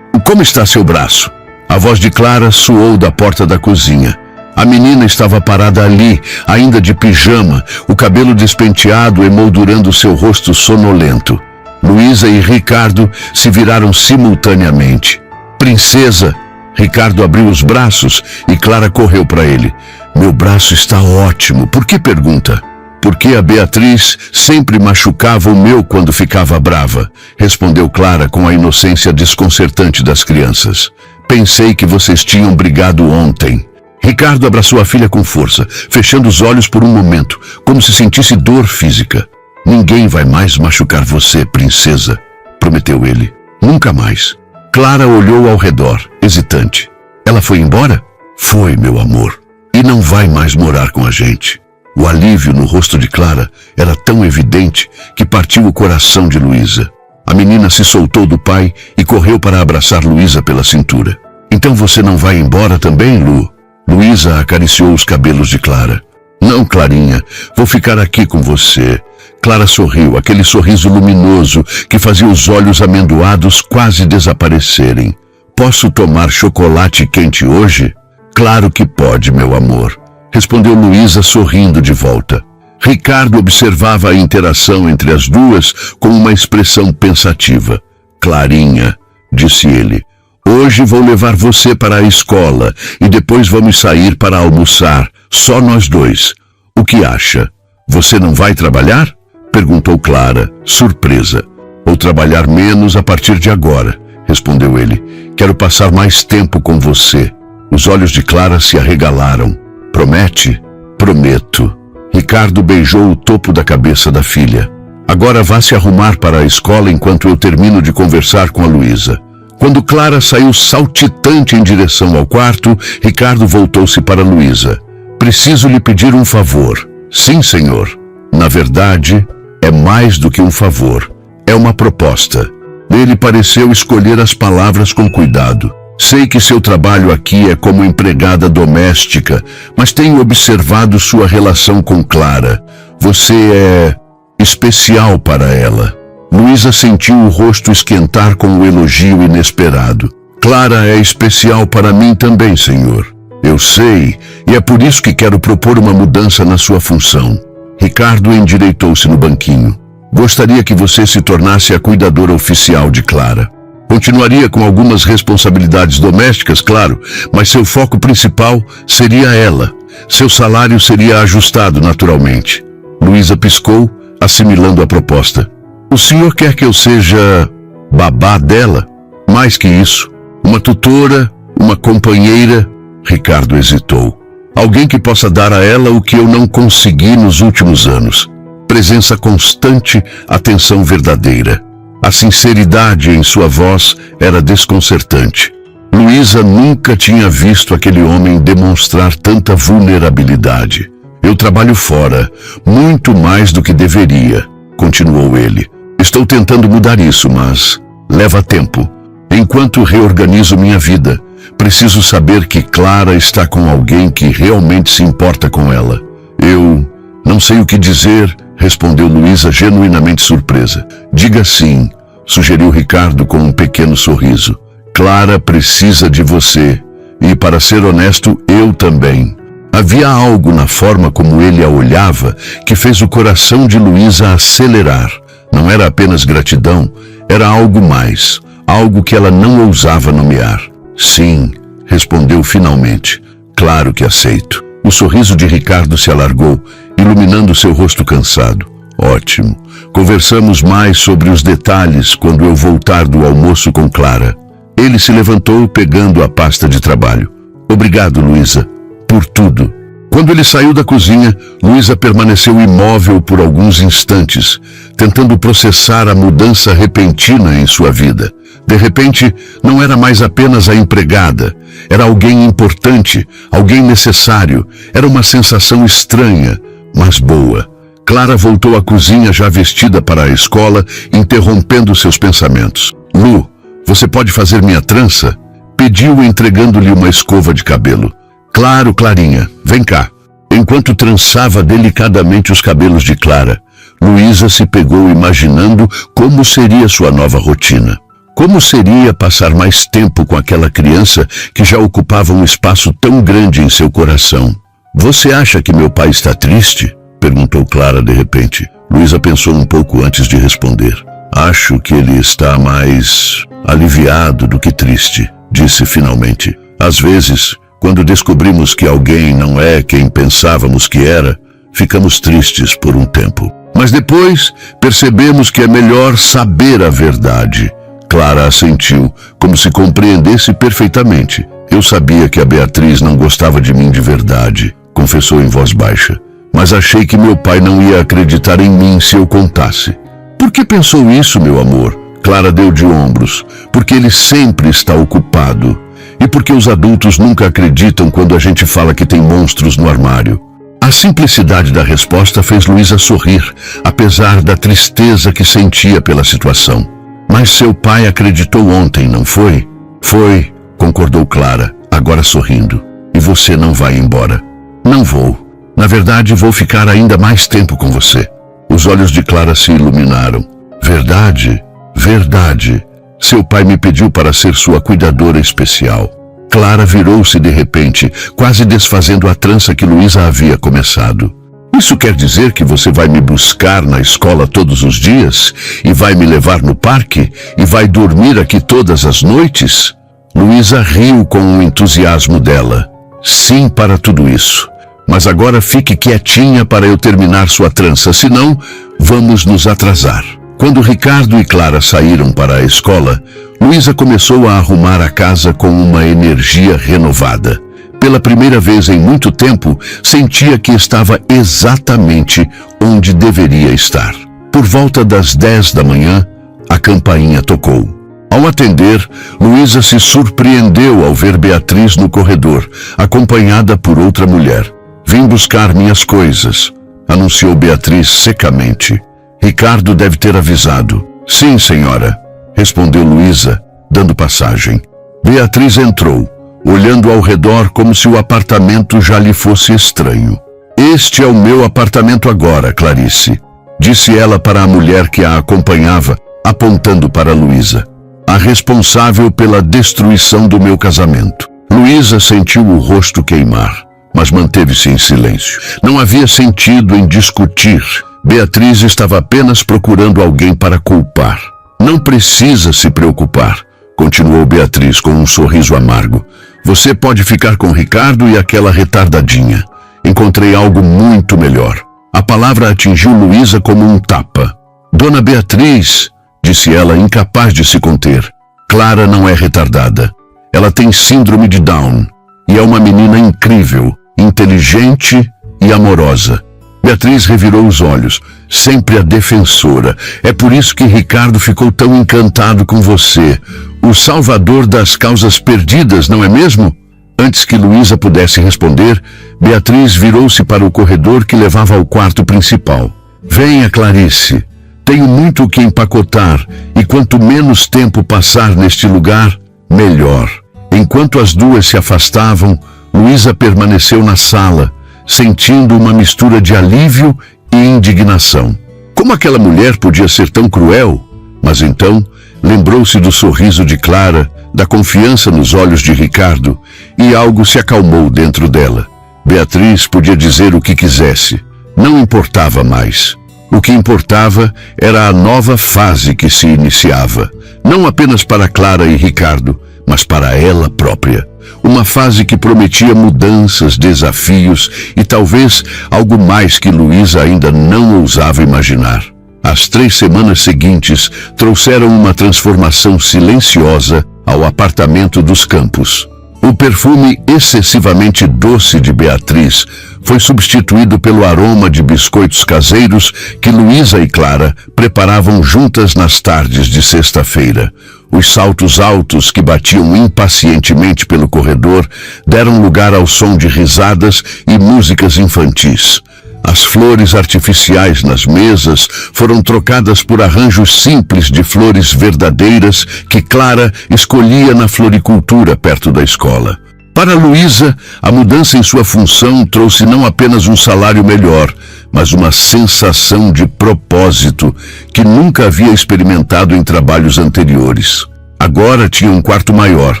Como está seu braço? A voz de Clara soou da porta da cozinha. A menina estava parada ali, ainda de pijama, o cabelo despenteado emoldurando seu rosto sonolento. Luísa e Ricardo se viraram simultaneamente. Princesa! Ricardo abriu os braços e Clara correu para ele. Meu braço está ótimo. Por que pergunta? Porque a Beatriz sempre machucava o meu quando ficava brava, respondeu Clara com a inocência desconcertante das crianças. Pensei que vocês tinham brigado ontem. Ricardo abraçou a filha com força, fechando os olhos por um momento, como se sentisse dor física. Ninguém vai mais machucar você, princesa, prometeu ele. Nunca mais. Clara olhou ao redor, hesitante. Ela foi embora? Foi, meu amor. E não vai mais morar com a gente. O alívio no rosto de Clara era tão evidente que partiu o coração de Luísa. A menina se soltou do pai e correu para abraçar Luísa pela cintura. Então você não vai embora também, Lu? Luísa acariciou os cabelos de Clara. Não, Clarinha, vou ficar aqui com você. Clara sorriu, aquele sorriso luminoso que fazia os olhos amendoados quase desaparecerem. Posso tomar chocolate quente hoje? Claro que pode, meu amor, respondeu Luísa sorrindo de volta. Ricardo observava a interação entre as duas com uma expressão pensativa. Clarinha, disse ele, hoje vou levar você para a escola e depois vamos sair para almoçar, só nós dois. O que acha? Você não vai trabalhar? Perguntou Clara, surpresa. Vou trabalhar menos a partir de agora, respondeu ele. Quero passar mais tempo com você. Os olhos de Clara se arregalaram. Promete? Prometo. Ricardo beijou o topo da cabeça da filha. Agora vá se arrumar para a escola enquanto eu termino de conversar com a Luísa. Quando Clara saiu saltitante em direção ao quarto, Ricardo voltou-se para Luísa. Preciso lhe pedir um favor. Sim, senhor. Na verdade, é mais do que um favor. É uma proposta. Ele pareceu escolher as palavras com cuidado. Sei que seu trabalho aqui é como empregada doméstica, mas tenho observado sua relação com Clara. Você é especial para ela. Luísa sentiu o rosto esquentar com o elogio inesperado. Clara é especial para mim também, senhor. Eu sei, e é por isso que quero propor uma mudança na sua função. Ricardo endireitou-se no banquinho. Gostaria que você se tornasse a cuidadora oficial de Clara. Continuaria com algumas responsabilidades domésticas, claro, mas seu foco principal seria ela. Seu salário seria ajustado naturalmente. Luísa piscou, assimilando a proposta. O senhor quer que eu seja babá dela? Mais que isso, uma tutora, uma companheira? Ricardo hesitou. Alguém que possa dar a ela o que eu não consegui nos últimos anos. Presença constante, atenção verdadeira. A sinceridade em sua voz era desconcertante. Luísa nunca tinha visto aquele homem demonstrar tanta vulnerabilidade. Eu trabalho fora, muito mais do que deveria, continuou ele. Estou tentando mudar isso, mas leva tempo. Enquanto reorganizo minha vida, preciso saber que Clara está com alguém que realmente se importa com ela. Eu não sei o que dizer, respondeu Luísa genuinamente surpresa. Diga sim, sugeriu Ricardo com um pequeno sorriso. Clara precisa de você, e para ser honesto, eu também. Havia algo na forma como ele a olhava que fez o coração de Luísa acelerar. Não era apenas gratidão, era algo mais, algo que ela não ousava nomear. Sim, respondeu finalmente. Claro que aceito. O sorriso de Ricardo se alargou, iluminando seu rosto cansado. Ótimo. Conversamos mais sobre os detalhes quando eu voltar do almoço com Clara. Ele se levantou pegando a pasta de trabalho. Obrigado, Luísa, por tudo. Quando ele saiu da cozinha, Luísa permaneceu imóvel por alguns instantes, tentando processar a mudança repentina em sua vida. De repente, não era mais apenas a empregada, era alguém importante, alguém necessário. Era uma sensação estranha, mas boa. Clara voltou à cozinha já vestida para a escola, interrompendo seus pensamentos. Lu, você pode fazer minha trança? Pediu, entregando-lhe uma escova de cabelo. Claro, Clarinha, vem cá. Enquanto trançava delicadamente os cabelos de Clara, Luísa se pegou imaginando como seria sua nova rotina. Como seria passar mais tempo com aquela criança que já ocupava um espaço tão grande em seu coração? Você acha que meu pai está triste? Perguntou Clara de repente. Luísa pensou um pouco antes de responder. Acho que ele está mais aliviado do que triste, disse finalmente. Às vezes, quando descobrimos que alguém não é quem pensávamos que era, ficamos tristes por um tempo. Mas depois percebemos que é melhor saber a verdade. Clara assentiu, como se compreendesse perfeitamente. Eu sabia que a Beatriz não gostava de mim de verdade, confessou em voz baixa. Mas achei que meu pai não ia acreditar em mim se eu contasse. Por que pensou isso, meu amor? Clara deu de ombros. Porque ele sempre está ocupado. E porque os adultos nunca acreditam quando a gente fala que tem monstros no armário. A simplicidade da resposta fez Luísa sorrir, apesar da tristeza que sentia pela situação. Mas seu pai acreditou ontem, não foi? Foi, concordou Clara, agora sorrindo. E você não vai embora? Não vou. Na verdade, vou ficar ainda mais tempo com você. Os olhos de Clara se iluminaram. Verdade, verdade. Seu pai me pediu para ser sua cuidadora especial. Clara virou-se de repente, quase desfazendo a trança que Luísa havia começado. Isso quer dizer que você vai me buscar na escola todos os dias? E vai me levar no parque? E vai dormir aqui todas as noites? Luísa riu com o entusiasmo dela. Sim, para tudo isso. Mas agora fique quietinha para eu terminar sua trança, senão vamos nos atrasar. Quando Ricardo e Clara saíram para a escola, Luísa começou a arrumar a casa com uma energia renovada. Pela primeira vez em muito tempo, sentia que estava exatamente onde deveria estar. Por volta das 10 da manhã, a campainha tocou. Ao atender, Luísa se surpreendeu ao ver Beatriz no corredor, acompanhada por outra mulher. Vim buscar minhas coisas, anunciou Beatriz secamente. Ricardo deve ter avisado. Sim, senhora, respondeu Luísa, dando passagem. Beatriz entrou, olhando ao redor como se o apartamento já lhe fosse estranho. Este é o meu apartamento agora, Clarice, disse ela para a mulher que a acompanhava, apontando para Luísa. A responsável pela destruição do meu casamento. Luísa sentiu o rosto queimar, mas manteve-se em silêncio. Não havia sentido em discutir. Beatriz estava apenas procurando alguém para culpar. Não precisa se preocupar, continuou Beatriz com um sorriso amargo. Você pode ficar com Ricardo e aquela retardadinha. Encontrei algo muito melhor. A palavra atingiu Luísa como um tapa. Dona Beatriz, disse ela, incapaz de se conter. Clara não é retardada. Ela tem síndrome de Down e é uma menina incrível, inteligente e amorosa. Beatriz revirou os olhos, sempre a defensora. É por isso que Ricardo ficou tão encantado com você. O salvador das causas perdidas, não é mesmo? Antes que Luísa pudesse responder, Beatriz virou-se para o corredor que levava ao quarto principal. Venha, Clarice. Tenho muito o que empacotar e quanto menos tempo passar neste lugar, melhor. Enquanto as duas se afastavam, Luísa permaneceu na sala, sentindo uma mistura de alívio e indignação. Como aquela mulher podia ser tão cruel? Mas então lembrou-se do sorriso de Clara, da confiança nos olhos de Ricardo, e algo se acalmou dentro dela. Beatriz podia dizer o que quisesse. Não importava mais. O que importava era a nova fase que se iniciava, não apenas para Clara e Ricardo, mas para ela própria. Uma fase que prometia mudanças, desafios e talvez algo mais que Luísa ainda não ousava imaginar. As 3 semanas seguintes trouxeram uma transformação silenciosa ao apartamento dos Campos. O perfume excessivamente doce de Beatriz foi substituído pelo aroma de biscoitos caseiros que Luísa e Clara preparavam juntas nas tardes de sexta-feira. Os saltos altos que batiam impacientemente pelo corredor deram lugar ao som de risadas e músicas infantis. As flores artificiais nas mesas foram trocadas por arranjos simples de flores verdadeiras que Clara escolhia na floricultura perto da escola. Para Luísa, a mudança em sua função trouxe não apenas um salário melhor, mas uma sensação de propósito que nunca havia experimentado em trabalhos anteriores. Agora tinha um quarto maior,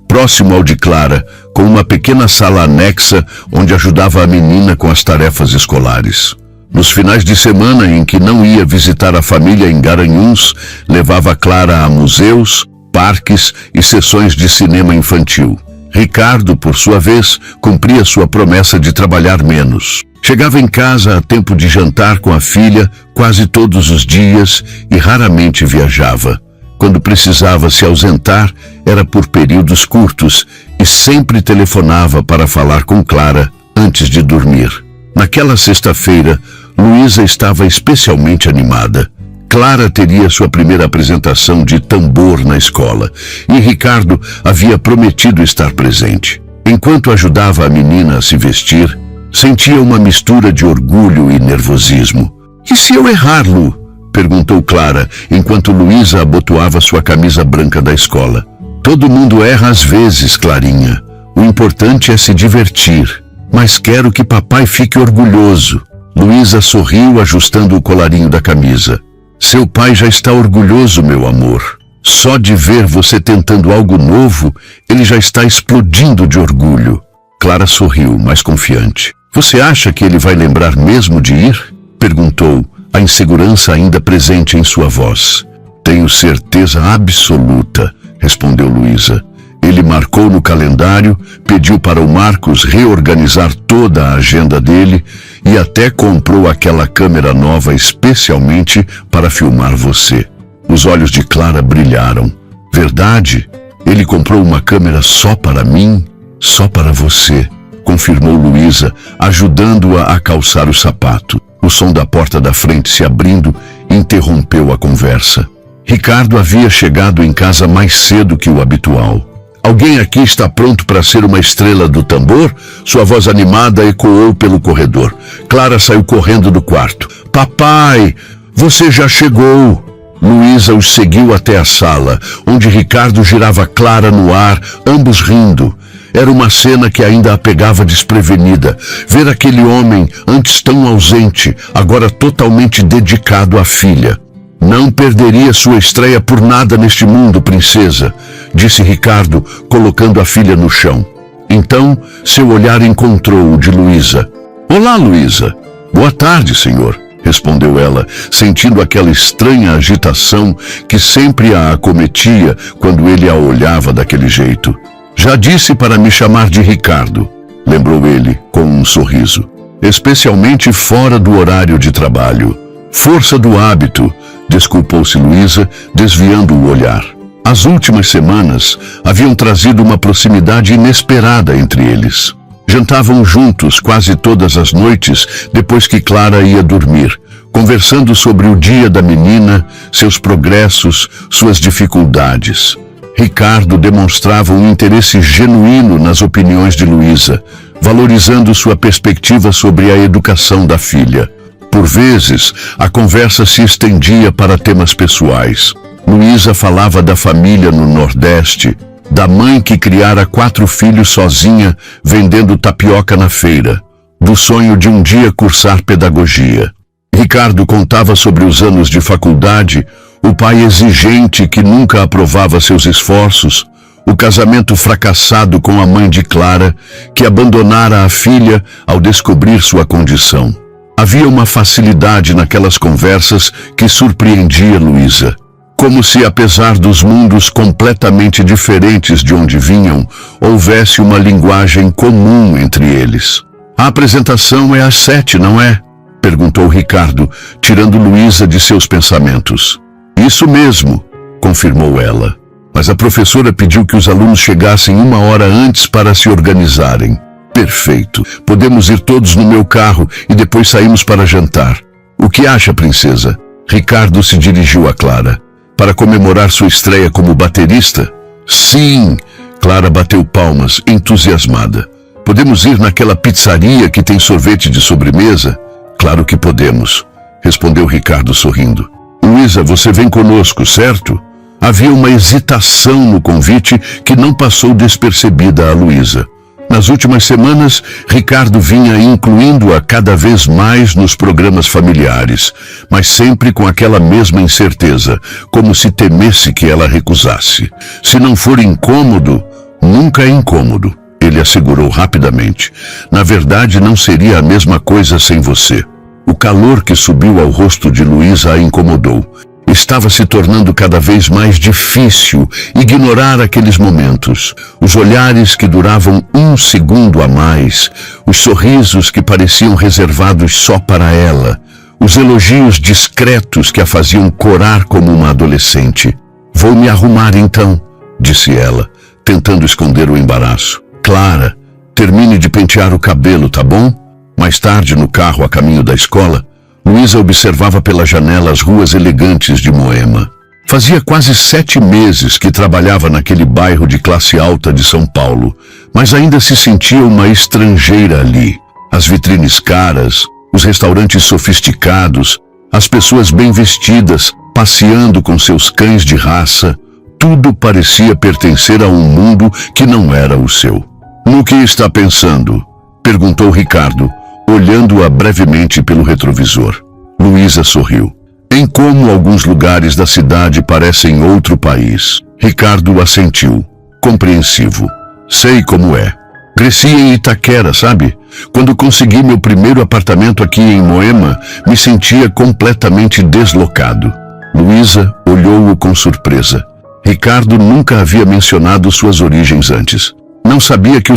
próximo ao de Clara, com uma pequena sala anexa onde ajudava a menina com as tarefas escolares. Nos finais de semana em que não ia visitar a família em Garanhuns, levava Clara a museus, parques e sessões de cinema infantil. Ricardo, por sua vez, cumpria sua promessa de trabalhar menos. Chegava em casa a tempo de jantar com a filha quase todos os dias e raramente viajava. Quando precisava se ausentar, era por períodos curtos e sempre telefonava para falar com Clara antes de dormir. Naquela sexta-feira, Luísa estava especialmente animada. Clara teria sua primeira apresentação de tambor na escola e Ricardo havia prometido estar presente. Enquanto ajudava a menina a se vestir, sentia uma mistura de orgulho e nervosismo. E se eu errar, Lu? Perguntou Clara, enquanto Luísa abotoava sua camisa branca da escola. Todo mundo erra às vezes, Clarinha. O importante é se divertir. Mas quero que papai fique orgulhoso. Luísa sorriu, ajustando o colarinho da camisa. Seu pai já está orgulhoso, meu amor. Só de ver você tentando algo novo, ele já está explodindo de orgulho. Clara sorriu, mais confiante. Você acha que ele vai lembrar mesmo de ir? Perguntou, a insegurança ainda presente em sua voz. Tenho certeza absoluta, respondeu Luísa. Ele marcou no calendário, pediu para o Marcos reorganizar toda a agenda dele e até comprou aquela câmera nova especialmente para filmar você. Os olhos de Clara brilharam. Verdade? Ele comprou uma câmera só para mim? Só para você, confirmou Luísa, ajudando-a a calçar o sapato. O som da porta da frente se abrindo interrompeu a conversa. Ricardo havia chegado em casa mais cedo que o habitual. Alguém aqui está pronto para ser uma estrela do tambor? Sua voz animada ecoou pelo corredor. Clara saiu correndo do quarto. Papai, você já chegou! Luísa os seguiu até a sala, onde Ricardo girava Clara no ar, ambos rindo. Era uma cena que ainda a pegava desprevenida. Ver aquele homem, antes tão ausente, agora totalmente dedicado à filha. Não perderia sua estreia por nada neste mundo, princesa, disse Ricardo, colocando a filha no chão. Então, seu olhar encontrou o de Luísa. Olá, Luísa. Boa tarde, senhor, respondeu ela, sentindo aquela estranha agitação que sempre a acometia quando ele a olhava daquele jeito. Já disse para me chamar de Ricardo, lembrou ele, com um sorriso. Especialmente fora do horário de trabalho. Força do hábito, desculpou-se Luísa, desviando o olhar. As últimas semanas haviam trazido uma proximidade inesperada entre eles. Jantavam juntos quase todas as noites depois que Clara ia dormir, conversando sobre o dia da menina, seus progressos, suas dificuldades. Ricardo demonstrava um interesse genuíno nas opiniões de Luísa, valorizando sua perspectiva sobre a educação da filha. Por vezes, a conversa se estendia para temas pessoais. Luísa falava da família no Nordeste, da mãe que criara 4 filhos sozinha, vendendo tapioca na feira, do sonho de um dia cursar pedagogia. Ricardo contava sobre os anos de faculdade, o pai exigente que nunca aprovava seus esforços, o casamento fracassado com a mãe de Clara, que abandonara a filha ao descobrir sua condição. Havia uma facilidade naquelas conversas que surpreendia Luísa. Como se, apesar dos mundos completamente diferentes de onde vinham, houvesse uma linguagem comum entre eles. A apresentação é às 7, não é? Perguntou Ricardo, tirando Luísa de seus pensamentos. Isso mesmo, confirmou ela. Mas a professora pediu que os alunos chegassem 1 hora antes para se organizarem. Perfeito. Podemos ir todos no meu carro e depois saímos para jantar. O que acha, princesa? Ricardo se dirigiu a Clara. Para comemorar sua estreia como baterista? Sim! Clara bateu palmas, entusiasmada. Podemos ir naquela pizzaria que tem sorvete de sobremesa? Claro que podemos, respondeu Ricardo sorrindo. Luísa, você vem conosco, certo? Havia uma hesitação no convite que não passou despercebida a Luísa. Nas últimas semanas, Ricardo vinha incluindo-a cada vez mais nos programas familiares, mas sempre com aquela mesma incerteza, como se temesse que ela recusasse. Se não for incômodo, nunca é incômodo, ele assegurou rapidamente. Na verdade, não seria a mesma coisa sem você. O calor que subiu ao rosto de Luísa a incomodou. Estava se tornando cada vez mais difícil ignorar aqueles momentos, os olhares que duravam 1 segundo a mais, os sorrisos que pareciam reservados só para ela, os elogios discretos que a faziam corar como uma adolescente. Vou me arrumar então, disse ela, tentando esconder o embaraço. Clara, termine de pentear o cabelo, tá bom? Mais tarde, no carro a caminho da escola, Luísa observava pela janela as ruas elegantes de Moema. Fazia quase 7 meses que trabalhava naquele bairro de classe alta de São Paulo, mas ainda se sentia uma estrangeira ali. As vitrines caras, os restaurantes sofisticados, as pessoas bem vestidas, passeando com seus cães de raça, tudo parecia pertencer a um mundo que não era o seu. No que está pensando? Perguntou Ricardo, olhando-a brevemente pelo retrovisor. Luísa sorriu. Em como alguns lugares da cidade parecem outro país. Ricardo assentiu, compreensivo. Sei como é. Cresci em Itaquera, sabe? Quando consegui meu primeiro apartamento aqui em Moema, me sentia completamente deslocado. Luísa olhou-o com surpresa. Ricardo nunca havia mencionado suas origens antes. Não sabia que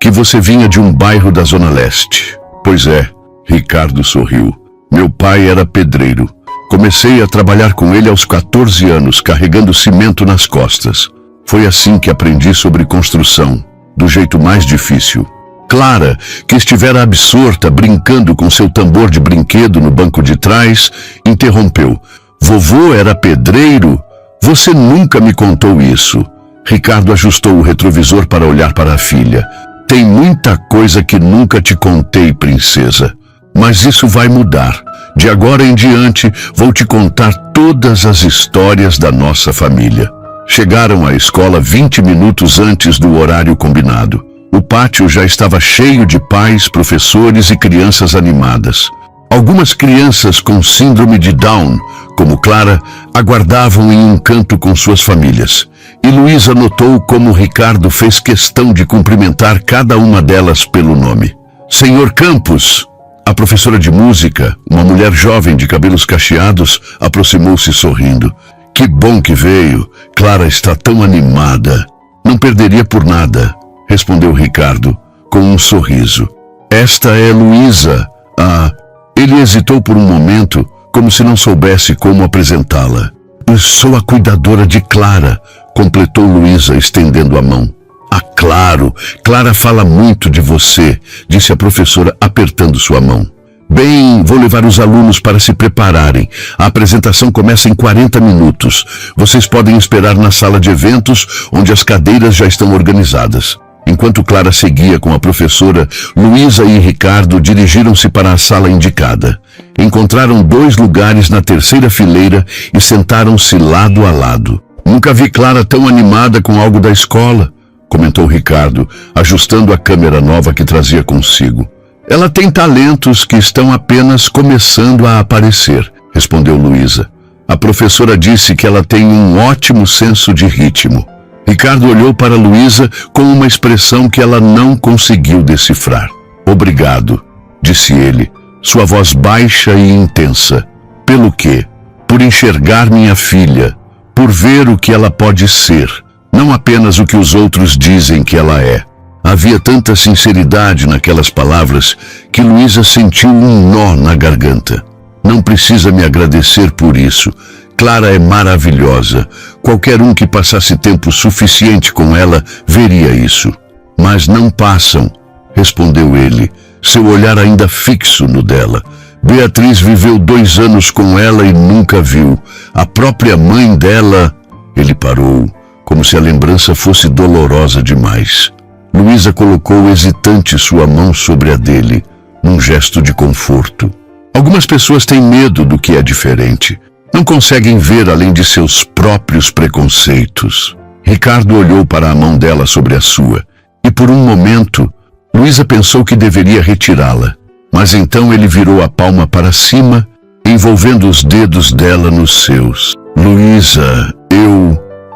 você vinha de um bairro da Zona Leste. Pois é, Ricardo sorriu. Meu pai era pedreiro. Comecei a trabalhar com ele aos 14 anos, carregando cimento nas costas. Foi assim que aprendi sobre construção, do jeito mais difícil. Clara, que estivera absorta brincando com seu tambor de brinquedo no banco de trás, interrompeu. Vovô era pedreiro? Você nunca me contou isso. Ricardo ajustou o retrovisor para olhar para a filha. Tem muita coisa que nunca te contei, princesa. Mas isso vai mudar. De agora em diante, vou te contar todas as histórias da nossa família. Chegaram à escola 20 minutos antes do horário combinado. O pátio já estava cheio de pais, professores e crianças animadas. Algumas crianças com síndrome de Down, como Clara, aguardavam em um canto com suas famílias. E Luísa notou como Ricardo fez questão de cumprimentar cada uma delas pelo nome. Senhor Campos! A professora de música, uma mulher jovem de cabelos cacheados, aproximou-se sorrindo. Que bom que veio. Clara está tão animada. Não perderia por nada, respondeu Ricardo, com um sorriso. Esta é Luísa. Ele hesitou por um momento, como se não soubesse como apresentá-la. Sou a cuidadora de Clara, completou Luísa, estendendo a mão. Claro, Clara fala muito de você, disse a professora, apertando sua mão. Bem, vou levar os alunos para se prepararem. A apresentação começa em 40 minutos. Vocês podem esperar na sala de eventos, onde as cadeiras já estão organizadas. Enquanto Clara seguia com a professora, Luísa e Ricardo dirigiram-se para a sala indicada. Encontraram 2 lugares na terceira fileira e sentaram-se lado a lado. Nunca vi Clara tão animada com algo da escola, comentou Ricardo, ajustando a câmera nova que trazia consigo. Ela tem talentos que estão apenas começando a aparecer, respondeu Luísa. A professora disse que ela tem um ótimo senso de ritmo. Ricardo olhou para Luísa com uma expressão que ela não conseguiu decifrar. Obrigado, disse ele, sua voz baixa e intensa. Pelo quê? Por enxergar minha filha, por ver o que ela pode ser, não apenas o que os outros dizem que ela é. Havia tanta sinceridade naquelas palavras que Luísa sentiu um nó na garganta. Não precisa me agradecer por isso. Clara é maravilhosa. Qualquer um que passasse tempo suficiente com ela veria isso. Mas não passam, respondeu ele, seu olhar ainda fixo no dela. Beatriz viveu 2 anos com ela e nunca viu. A própria mãe dela... Ele parou, como se a lembrança fosse dolorosa demais. Luísa colocou hesitante sua mão sobre a dele, num gesto de conforto. Algumas pessoas têm medo do que é diferente. Não conseguem ver além de seus próprios preconceitos. Ricardo olhou para a mão dela sobre a sua, e por um momento, Luísa pensou que deveria retirá-la. Mas então ele virou a palma para cima, envolvendo os dedos dela nos seus. Luísa,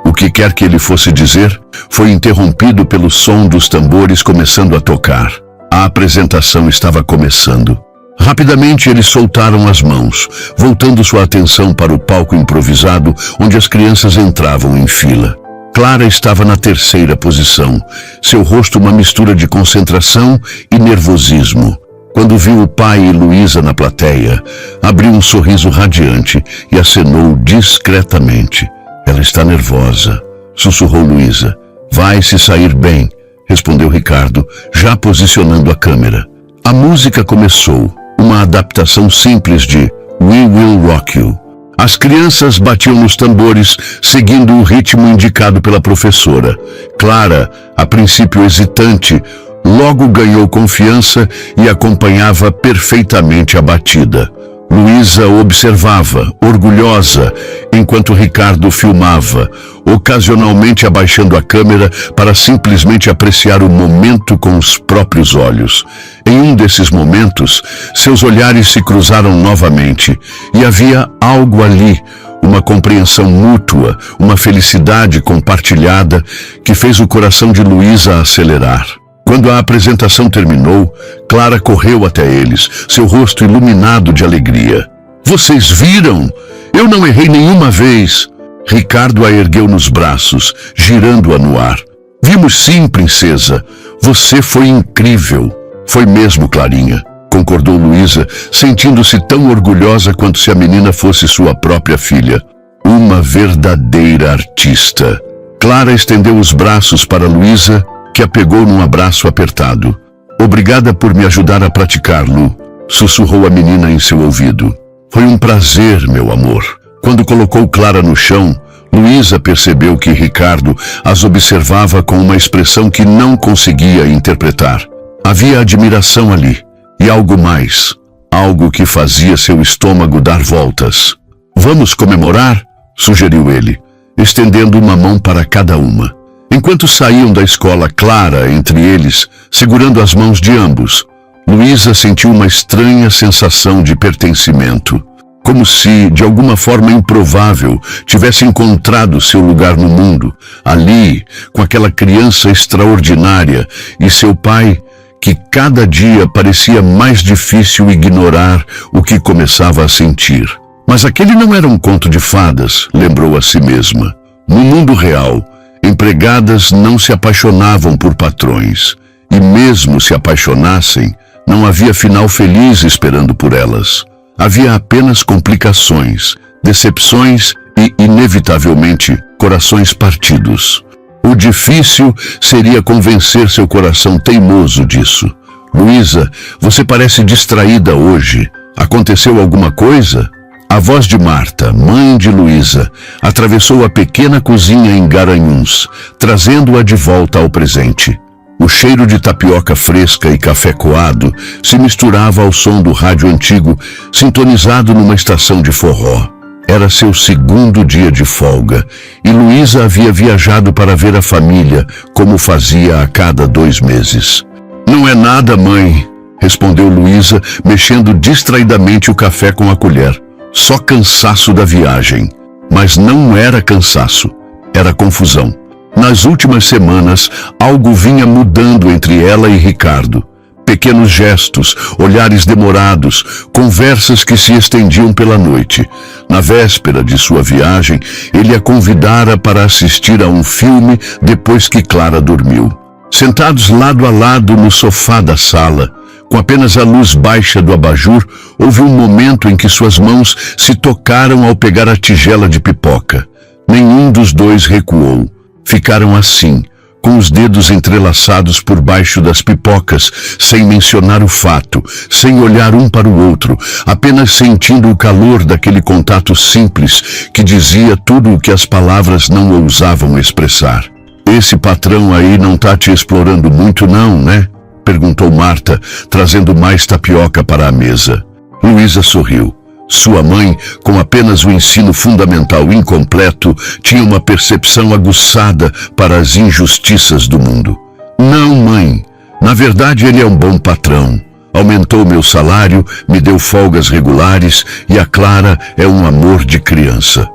o que quer que ele fosse dizer, foi interrompido pelo som dos tambores começando a tocar. A apresentação estava começando. Rapidamente eles soltaram as mãos, voltando sua atenção para o palco improvisado onde as crianças entravam em fila. Clara estava na terceira posição, seu rosto uma mistura de concentração e nervosismo. Quando viu o pai e Luísa na plateia, abriu um sorriso radiante e acenou discretamente. Ela está nervosa, sussurrou Luísa. Vai se sair bem, respondeu Ricardo, já posicionando a câmera. A música começou. Uma adaptação simples de We Will Rock You. As crianças batiam nos tambores, seguindo o ritmo indicado pela professora. Clara, a princípio hesitante, logo ganhou confiança e acompanhava perfeitamente a batida. Luísa observava, orgulhosa, enquanto Ricardo filmava, ocasionalmente abaixando a câmera para simplesmente apreciar o momento com os próprios olhos. Em um desses momentos, seus olhares se cruzaram novamente, e havia algo ali, uma compreensão mútua, uma felicidade compartilhada, que fez o coração de Luísa acelerar. Quando a apresentação terminou, Clara correu até eles, seu rosto iluminado de alegria. Vocês viram? Eu não errei nenhuma vez. Ricardo a ergueu nos braços, girando-a no ar. Vimos sim, princesa. Você foi incrível. Foi mesmo, Clarinha, concordou Luísa, sentindo-se tão orgulhosa quanto se a menina fosse sua própria filha. Uma verdadeira artista. Clara estendeu os braços para Luísa, que a pegou num abraço apertado. Obrigada por me ajudar a praticar, Lu, sussurrou a menina em seu ouvido. Foi um prazer, meu amor. Quando colocou Clara no chão, Luísa percebeu que Ricardo as observava com uma expressão que não conseguia interpretar. Havia admiração ali, e algo mais, algo que fazia seu estômago dar voltas. Vamos comemorar? Sugeriu ele, estendendo uma mão para cada uma. Enquanto saíam da escola, Clara, entre eles, segurando as mãos de ambos, Luísa sentiu uma estranha sensação de pertencimento, como se, de alguma forma improvável, tivesse encontrado seu lugar no mundo, ali, com aquela criança extraordinária e seu pai, que cada dia parecia mais difícil ignorar o que começava a sentir. Mas aquele não era um conto de fadas, lembrou a si mesma. No mundo real, empregadas não se apaixonavam por patrões, e mesmo se apaixonassem, não havia final feliz esperando por elas. Havia apenas complicações, decepções e, inevitavelmente, corações partidos. O difícil seria convencer seu coração teimoso disso. Luísa, você parece distraída hoje. Aconteceu alguma coisa? A voz de Marta, mãe de Luísa, atravessou a pequena cozinha em Garanhuns, trazendo-a de volta ao presente. O cheiro de tapioca fresca e café coado se misturava ao som do rádio antigo, sintonizado numa estação de forró. Era seu segundo dia de folga e Luísa havia viajado para ver a família, como fazia a cada 2 meses. Não é nada, mãe, respondeu Luísa, mexendo distraidamente o café com a colher. Só cansaço da viagem. Mas não era cansaço, era confusão. Nas últimas semanas, algo vinha mudando entre ela e Ricardo. Pequenos gestos, olhares demorados, conversas que se estendiam pela noite. Na véspera de sua viagem, ele a convidara para assistir a um filme depois que Clara dormiu. Sentados lado a lado no sofá da sala, com apenas a luz baixa do abajur, houve um momento em que suas mãos se tocaram ao pegar a tigela de pipoca. Nenhum dos dois recuou. Ficaram assim, com os dedos entrelaçados por baixo das pipocas, sem mencionar o fato, sem olhar um para o outro, apenas sentindo o calor daquele contato simples que dizia tudo o que as palavras não ousavam expressar. Esse patrão aí não tá te explorando muito não, né? Perguntou Marta, trazendo mais tapioca para a mesa. Luísa sorriu. Sua mãe, com apenas o ensino fundamental incompleto, tinha uma percepção aguçada para as injustiças do mundo. Não, mãe. Na verdade, ele é um bom patrão. Aumentou meu salário, me deu folgas regulares e a Clara é um amor de criança.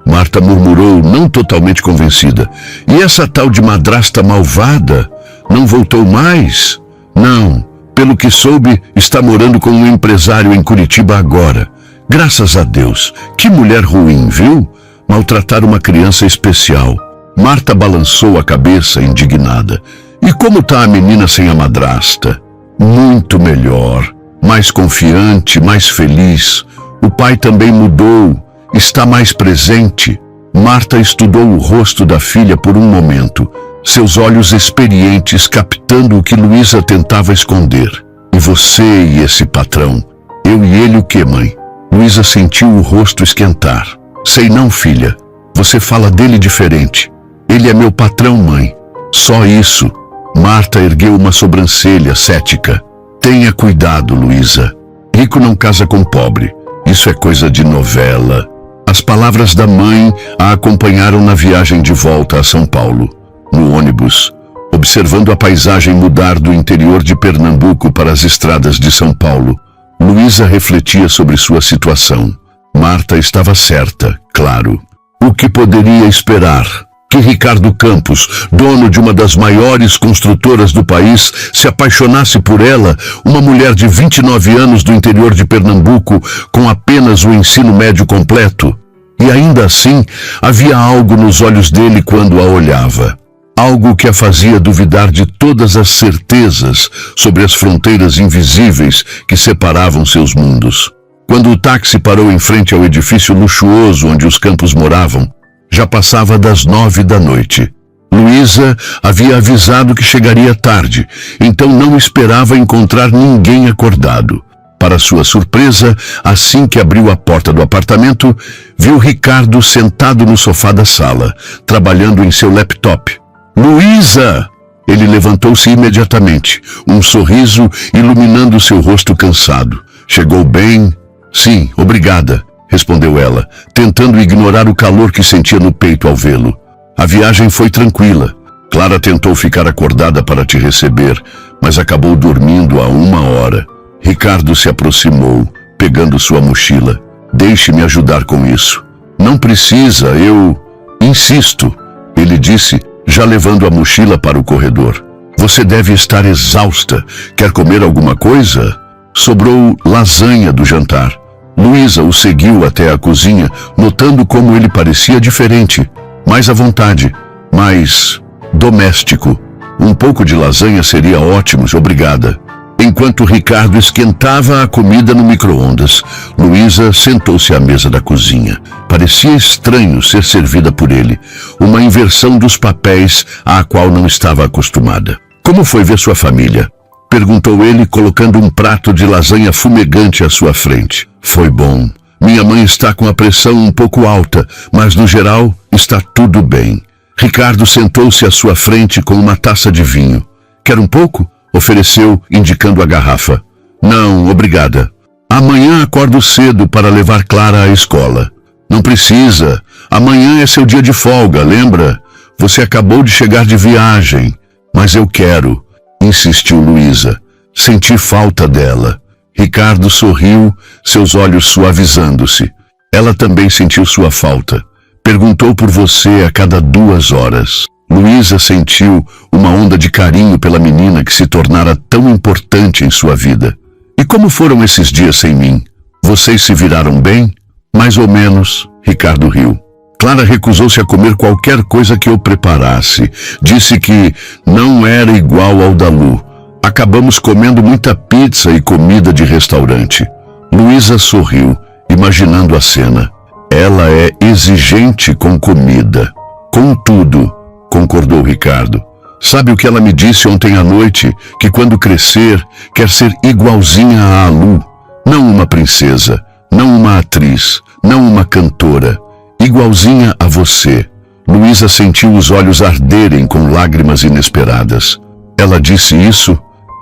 Marta murmurou, não totalmente convencida. E essa tal de madrasta malvada? Não voltou mais? Não. Pelo que soube, está morando com um empresário em Curitiba agora. Graças a Deus. Que mulher ruim, viu? Maltratar uma criança especial. Marta balançou a cabeça, indignada. E como tá a menina sem a madrasta? Muito melhor. Mais confiante, mais feliz. O pai também mudou. Está mais presente. Marta estudou o rosto da filha por um momento, seus olhos experientes captando o que Luísa tentava esconder. E você e esse patrão? Eu e ele o quê, mãe? Luísa sentiu o rosto esquentar. Sei não, filha. Você fala dele diferente. Ele é meu patrão, mãe. Só isso. Marta ergueu uma sobrancelha cética. Tenha cuidado, Luísa. Rico não casa com pobre. Isso é coisa de novela. As palavras da mãe a acompanharam na viagem de volta a São Paulo. No ônibus, observando a paisagem mudar do interior de Pernambuco para as estradas de São Paulo, Luísa refletia sobre sua situação. Marta estava certa, claro. O que poderia esperar? Que Ricardo Campos, dono de uma das maiores construtoras do país, se apaixonasse por ela, uma mulher de 29 anos do interior de Pernambuco, com apenas o ensino médio completo. E ainda assim, havia algo nos olhos dele quando a olhava. Algo que a fazia duvidar de todas as certezas sobre as fronteiras invisíveis que separavam seus mundos. Quando o táxi parou em frente ao edifício luxuoso onde os Campos moravam, já passava das 9 da noite. Luísa havia avisado que chegaria tarde, então não esperava encontrar ninguém acordado. Para sua surpresa, assim que abriu a porta do apartamento, viu Ricardo sentado no sofá da sala, trabalhando em seu laptop. Luísa! Ele levantou-se imediatamente, um sorriso iluminando seu rosto cansado. Chegou bem? Sim, obrigada, respondeu ela, tentando ignorar o calor que sentia no peito ao vê-lo. A viagem foi tranquila. Clara tentou ficar acordada para te receber, mas acabou dormindo há 1 hora. Ricardo se aproximou, pegando sua mochila. Deixe-me ajudar com isso. Não precisa, eu insisto, ele disse, já levando a mochila para o corredor. Você deve estar exausta. Quer comer alguma coisa? Sobrou lasanha do jantar. Luísa o seguiu até a cozinha, notando como ele parecia diferente, mais à vontade, mais doméstico. Um pouco de lasanha seria ótimo, obrigada. Enquanto Ricardo esquentava a comida no micro-ondas, Luísa sentou-se à mesa da cozinha. Parecia estranho ser servida por ele, uma inversão dos papéis à qual não estava acostumada. Como foi ver sua família? Perguntou ele, colocando um prato de lasanha fumegante à sua frente. Foi bom. Minha mãe está com a pressão um pouco alta, mas no geral está tudo bem. Ricardo sentou-se à sua frente com uma taça de vinho. Quer um pouco? Ofereceu, indicando a garrafa. Não, obrigada. Amanhã acordo cedo para levar Clara à escola. Não precisa. Amanhã é seu dia de folga, lembra? Você acabou de chegar de viagem. Mas eu quero, insistiu Luísa. Senti falta dela. Ricardo sorriu, seus olhos suavizando-se. Ela também sentiu sua falta. Perguntou por você a cada 2 horas. Luísa sentiu uma onda de carinho pela menina que se tornara tão importante em sua vida. E como foram esses dias sem mim? Vocês se viraram bem? Mais ou menos, Ricardo riu. Clara recusou-se a comer qualquer coisa que eu preparasse. Disse que não era igual ao da Lu. Acabamos comendo muita pizza e comida de restaurante. Luísa sorriu, imaginando a cena. Ela é exigente com comida. Com tudo, concordou Ricardo. Sabe o que ela me disse ontem à noite? Que quando crescer, quer ser igualzinha à Lu. Não uma princesa, não uma atriz, não uma cantora. Igualzinha a você. Luísa sentiu os olhos arderem com lágrimas inesperadas. Ela disse isso?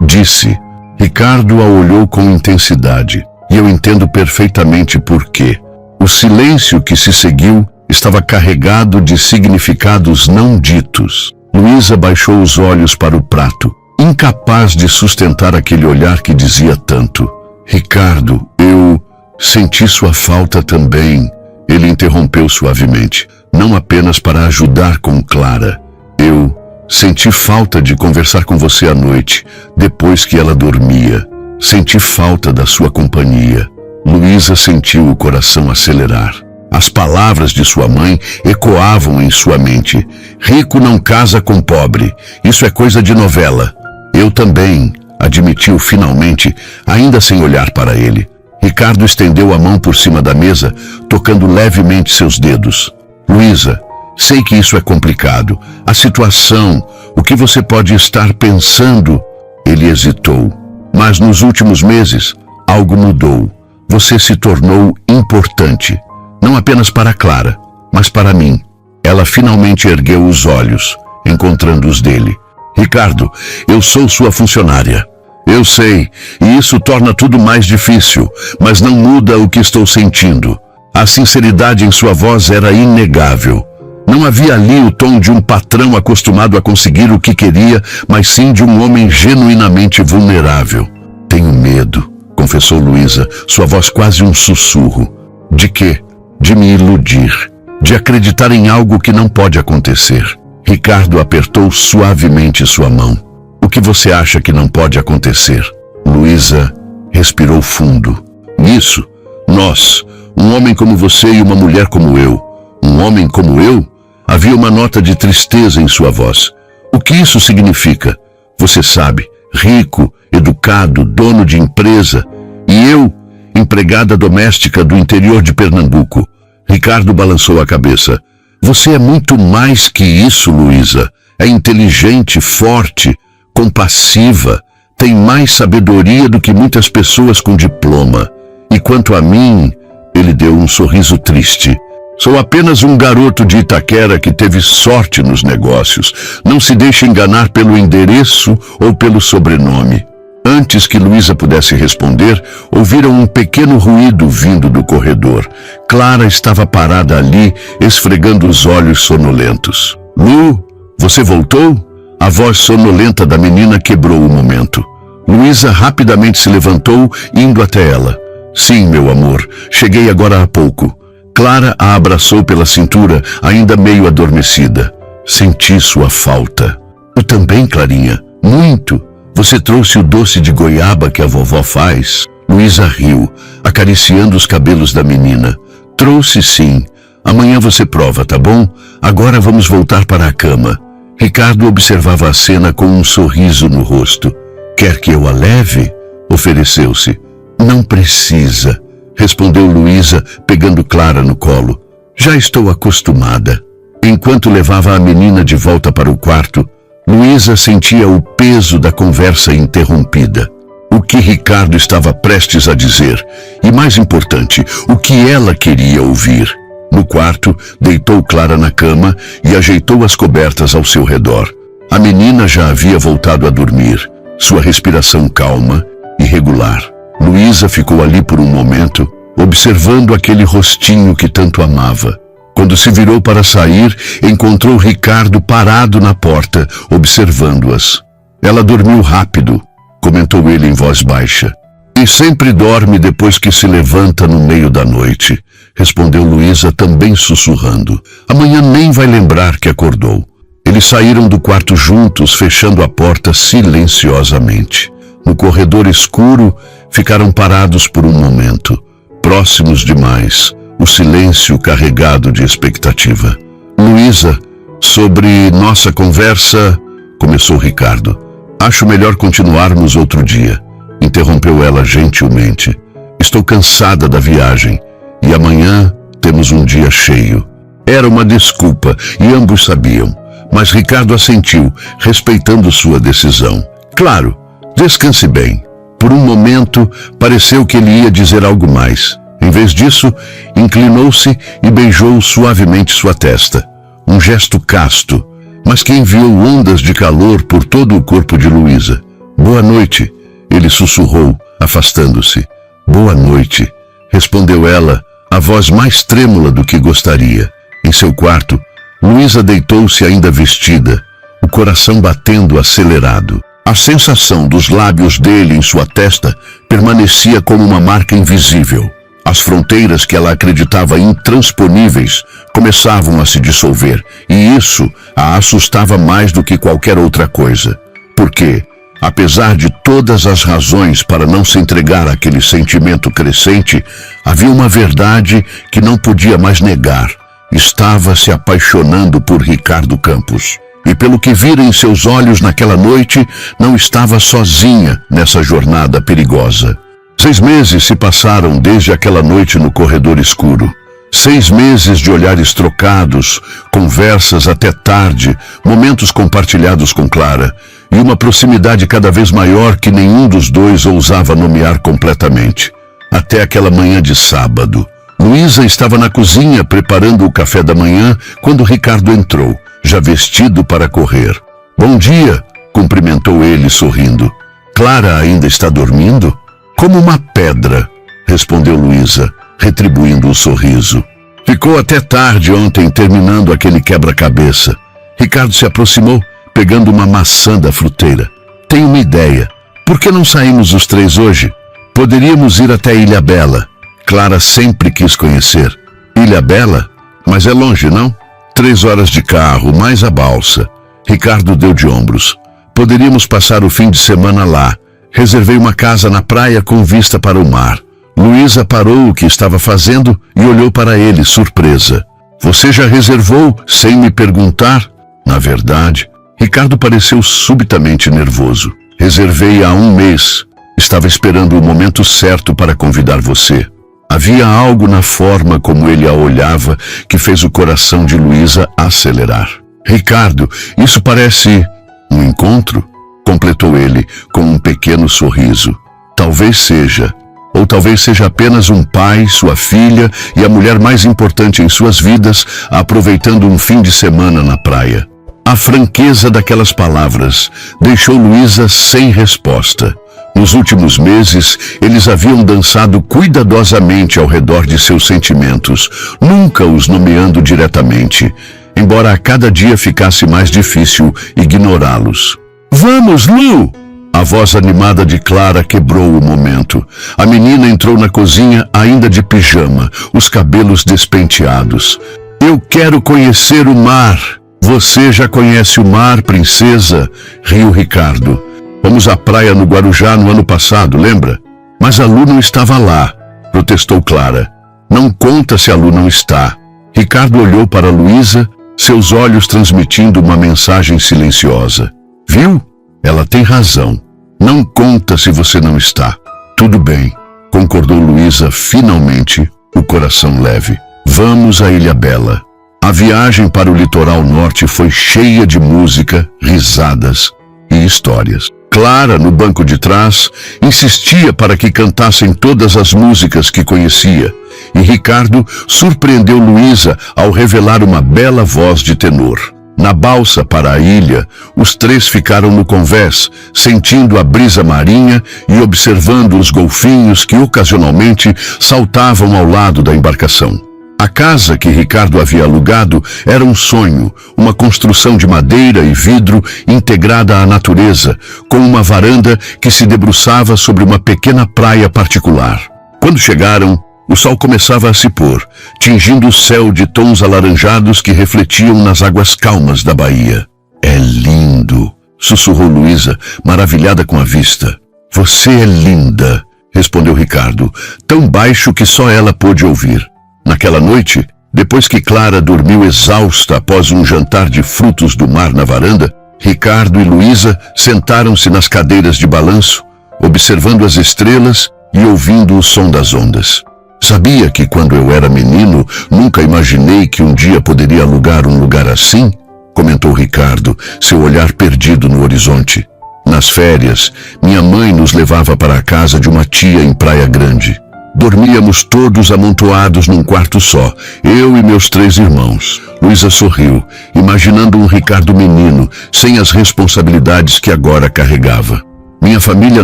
Disse. Ricardo a olhou com intensidade. E eu entendo perfeitamente por quê. O silêncio que se seguiu estava carregado de significados não ditos. Luísa baixou os olhos para o prato, incapaz de sustentar aquele olhar que dizia tanto. Ricardo, eu senti sua falta também. Ele interrompeu suavemente, não apenas para ajudar com Clara. Eu senti falta de conversar com você à noite, depois que ela dormia. Senti falta da sua companhia. Luísa sentiu o coração acelerar. As palavras de sua mãe ecoavam em sua mente. Rico não casa com pobre. Isso é coisa de novela. Eu também, admitiu finalmente, ainda sem olhar para ele. Ricardo estendeu a mão por cima da mesa, tocando levemente seus dedos. Luísa, sei que isso é complicado. A situação, o que você pode estar pensando? Ele hesitou. Mas nos últimos meses, algo mudou. Você se tornou importante. Não apenas para Clara, mas para mim. Ela finalmente ergueu os olhos, encontrando os dele. Ricardo, eu sou sua funcionária. Eu sei, e isso torna tudo mais difícil, mas não muda o que estou sentindo. A sinceridade em sua voz era inegável. Não havia ali o tom de um patrão acostumado a conseguir o que queria, mas sim de um homem genuinamente vulnerável. Tenho medo, confessou Luísa, sua voz quase um sussurro. De quê? De me iludir, de acreditar em algo que não pode acontecer. Ricardo apertou suavemente sua mão. O que você acha que não pode acontecer? Luísa respirou fundo. Nisso, nós, um homem como você e uma mulher como eu, um homem como eu, havia uma nota de tristeza em sua voz. O que isso significa? Você sabe, rico, educado, dono de empresa, e eu, empregada doméstica do interior de Pernambuco. Ricardo balançou a cabeça. Você é muito mais que isso, Luísa. É inteligente, forte, compassiva, tem mais sabedoria do que muitas pessoas com diploma. E quanto a mim, ele deu um sorriso triste. Sou apenas um garoto de Itaquera que teve sorte nos negócios. Não se deixe enganar pelo endereço ou pelo sobrenome. Antes que Luísa pudesse responder, ouviram um pequeno ruído vindo do corredor. Clara estava parada ali, esfregando os olhos sonolentos. Lu, você voltou? A voz sonolenta da menina quebrou o momento. Luísa rapidamente se levantou, indo até ela. Sim, meu amor, cheguei agora há pouco. Clara a abraçou pela cintura, ainda meio adormecida. Senti sua falta. Eu também, Clarinha, muito. Você trouxe o doce de goiaba que a vovó faz? Luísa riu, acariciando os cabelos da menina. Trouxe sim. Amanhã você prova, tá bom? Agora vamos voltar para a cama. Ricardo observava a cena com um sorriso no rosto. Quer que eu a leve? Ofereceu-se. Não precisa, respondeu Luísa, pegando Clara no colo. Já estou acostumada. Enquanto levava a menina de volta para o quarto, Luísa sentia o peso da conversa interrompida. O que Ricardo estava prestes a dizer, e mais importante, o que ela queria ouvir. No quarto, deitou Clara na cama e ajeitou as cobertas ao seu redor. A menina já havia voltado a dormir, sua respiração calma e regular. Luísa ficou ali por um momento, observando aquele rostinho que tanto amava. Quando se virou para sair, encontrou Ricardo parado na porta, observando-as. Ela dormiu rápido, comentou ele em voz baixa. E sempre dorme depois que se levanta no meio da noite, respondeu Luísa também sussurrando. Amanhã nem vai lembrar que acordou. Eles saíram do quarto juntos, fechando a porta silenciosamente. No corredor escuro, ficaram parados por um momento, próximos demais, o silêncio carregado de expectativa. Luísa, sobre nossa conversa, começou Ricardo. Acho melhor continuarmos outro dia, interrompeu ela gentilmente. Estou cansada da viagem e amanhã temos um dia cheio. Era uma desculpa e ambos sabiam, mas Ricardo assentiu, respeitando sua decisão. Claro, descanse bem. Por um momento, pareceu que ele ia dizer algo mais. Em vez disso, inclinou-se e beijou suavemente sua testa. Um gesto casto, mas que enviou ondas de calor por todo o corpo de Luísa. Boa noite, ele sussurrou, afastando-se. Boa noite, respondeu ela, a voz mais trêmula do que gostaria. Em seu quarto, Luísa deitou-se ainda vestida, o coração batendo acelerado. A sensação dos lábios dele em sua testa permanecia como uma marca invisível. As fronteiras que ela acreditava intransponíveis começavam a se dissolver, e isso a assustava mais do que qualquer outra coisa. Porque, apesar de todas as razões para não se entregar àquele sentimento crescente, havia uma verdade que não podia mais negar. Estava se apaixonando por Ricardo Campos. E pelo que vira em seus olhos naquela noite, não estava sozinha nessa jornada perigosa. 6 meses se passaram desde aquela noite no corredor escuro. 6 meses de olhares trocados, conversas até tarde, momentos compartilhados com Clara, e uma proximidade cada vez maior que nenhum dos dois ousava nomear completamente. Até aquela manhã de sábado. Luísa estava na cozinha preparando o café da manhã quando Ricardo entrou, já vestido para correr. Bom dia, cumprimentou ele sorrindo. Clara ainda está dormindo? Como uma pedra, respondeu Luísa, retribuindo o sorriso. Ficou até tarde ontem terminando aquele quebra-cabeça. Ricardo se aproximou, pegando uma maçã da fruteira. Tenho uma ideia. Por que não saímos os 3 hoje? Poderíamos ir até Ilhabela. Clara sempre quis conhecer. Ilhabela? Mas é longe, não? 3 horas de carro, mais a balsa. Ricardo deu de ombros. Poderíamos passar o fim de semana lá. Reservei uma casa na praia com vista para o mar. Luísa parou o que estava fazendo e olhou para ele, surpresa. Você já reservou sem me perguntar? Na verdade, Ricardo pareceu subitamente nervoso. Reservei há 1 mês. Estava esperando o momento certo para convidar você. Havia algo na forma como ele a olhava que fez o coração de Luísa acelerar. Ricardo, isso parece um encontro? Completou ele com um pequeno sorriso. Talvez seja. Ou talvez seja apenas um pai, sua filha e a mulher mais importante em suas vidas aproveitando um fim de semana na praia. A franqueza daquelas palavras deixou Luísa sem resposta. Nos últimos meses, eles haviam dançado cuidadosamente ao redor de seus sentimentos, nunca os nomeando diretamente, embora a cada dia ficasse mais difícil ignorá-los. Vamos, Lu! A voz animada de Clara quebrou o momento. A menina entrou na cozinha ainda de pijama, os cabelos despenteados. Eu quero conhecer o mar. Você já conhece o mar, princesa? Riu Ricardo. Fomos à praia no Guarujá no ano passado, lembra? Mas a Lu não estava lá, protestou Clara. Não conta se a Lu não está. Ricardo olhou para Luísa, seus olhos transmitindo uma mensagem silenciosa. Viu? Ela tem razão. Não conta se você não está. Tudo bem, concordou Luísa finalmente, o coração leve. Vamos a Ilhabela. A viagem para o litoral norte foi cheia de música, risadas e histórias. Clara, no banco de trás, insistia para que cantassem todas as músicas que conhecia, e Ricardo surpreendeu Luísa ao revelar uma bela voz de tenor. Na balsa para a ilha, os três ficaram no convés, sentindo a brisa marinha e observando os golfinhos que ocasionalmente saltavam ao lado da embarcação. A casa que Ricardo havia alugado era um sonho, uma construção de madeira e vidro integrada à natureza, com uma varanda que se debruçava sobre uma pequena praia particular. Quando chegaram, o sol começava a se pôr, tingindo o céu de tons alaranjados que refletiam nas águas calmas da baía. "É lindo", sussurrou Luísa, maravilhada com a vista. "Você é linda", respondeu Ricardo, tão baixo que só ela pôde ouvir. Naquela noite, depois que Clara dormiu exausta após um jantar de frutos do mar na varanda, Ricardo e Luísa sentaram-se nas cadeiras de balanço, observando as estrelas e ouvindo o som das ondas. "Sabia que quando eu era menino, nunca imaginei que um dia poderia alugar um lugar assim?", comentou Ricardo, seu olhar perdido no horizonte. "Nas férias, minha mãe nos levava para a casa de uma tia em Praia Grande. Dormíamos todos amontoados num quarto só, eu e meus 3 irmãos. Luísa sorriu, imaginando um Ricardo menino, sem as responsabilidades que agora carregava. "Minha família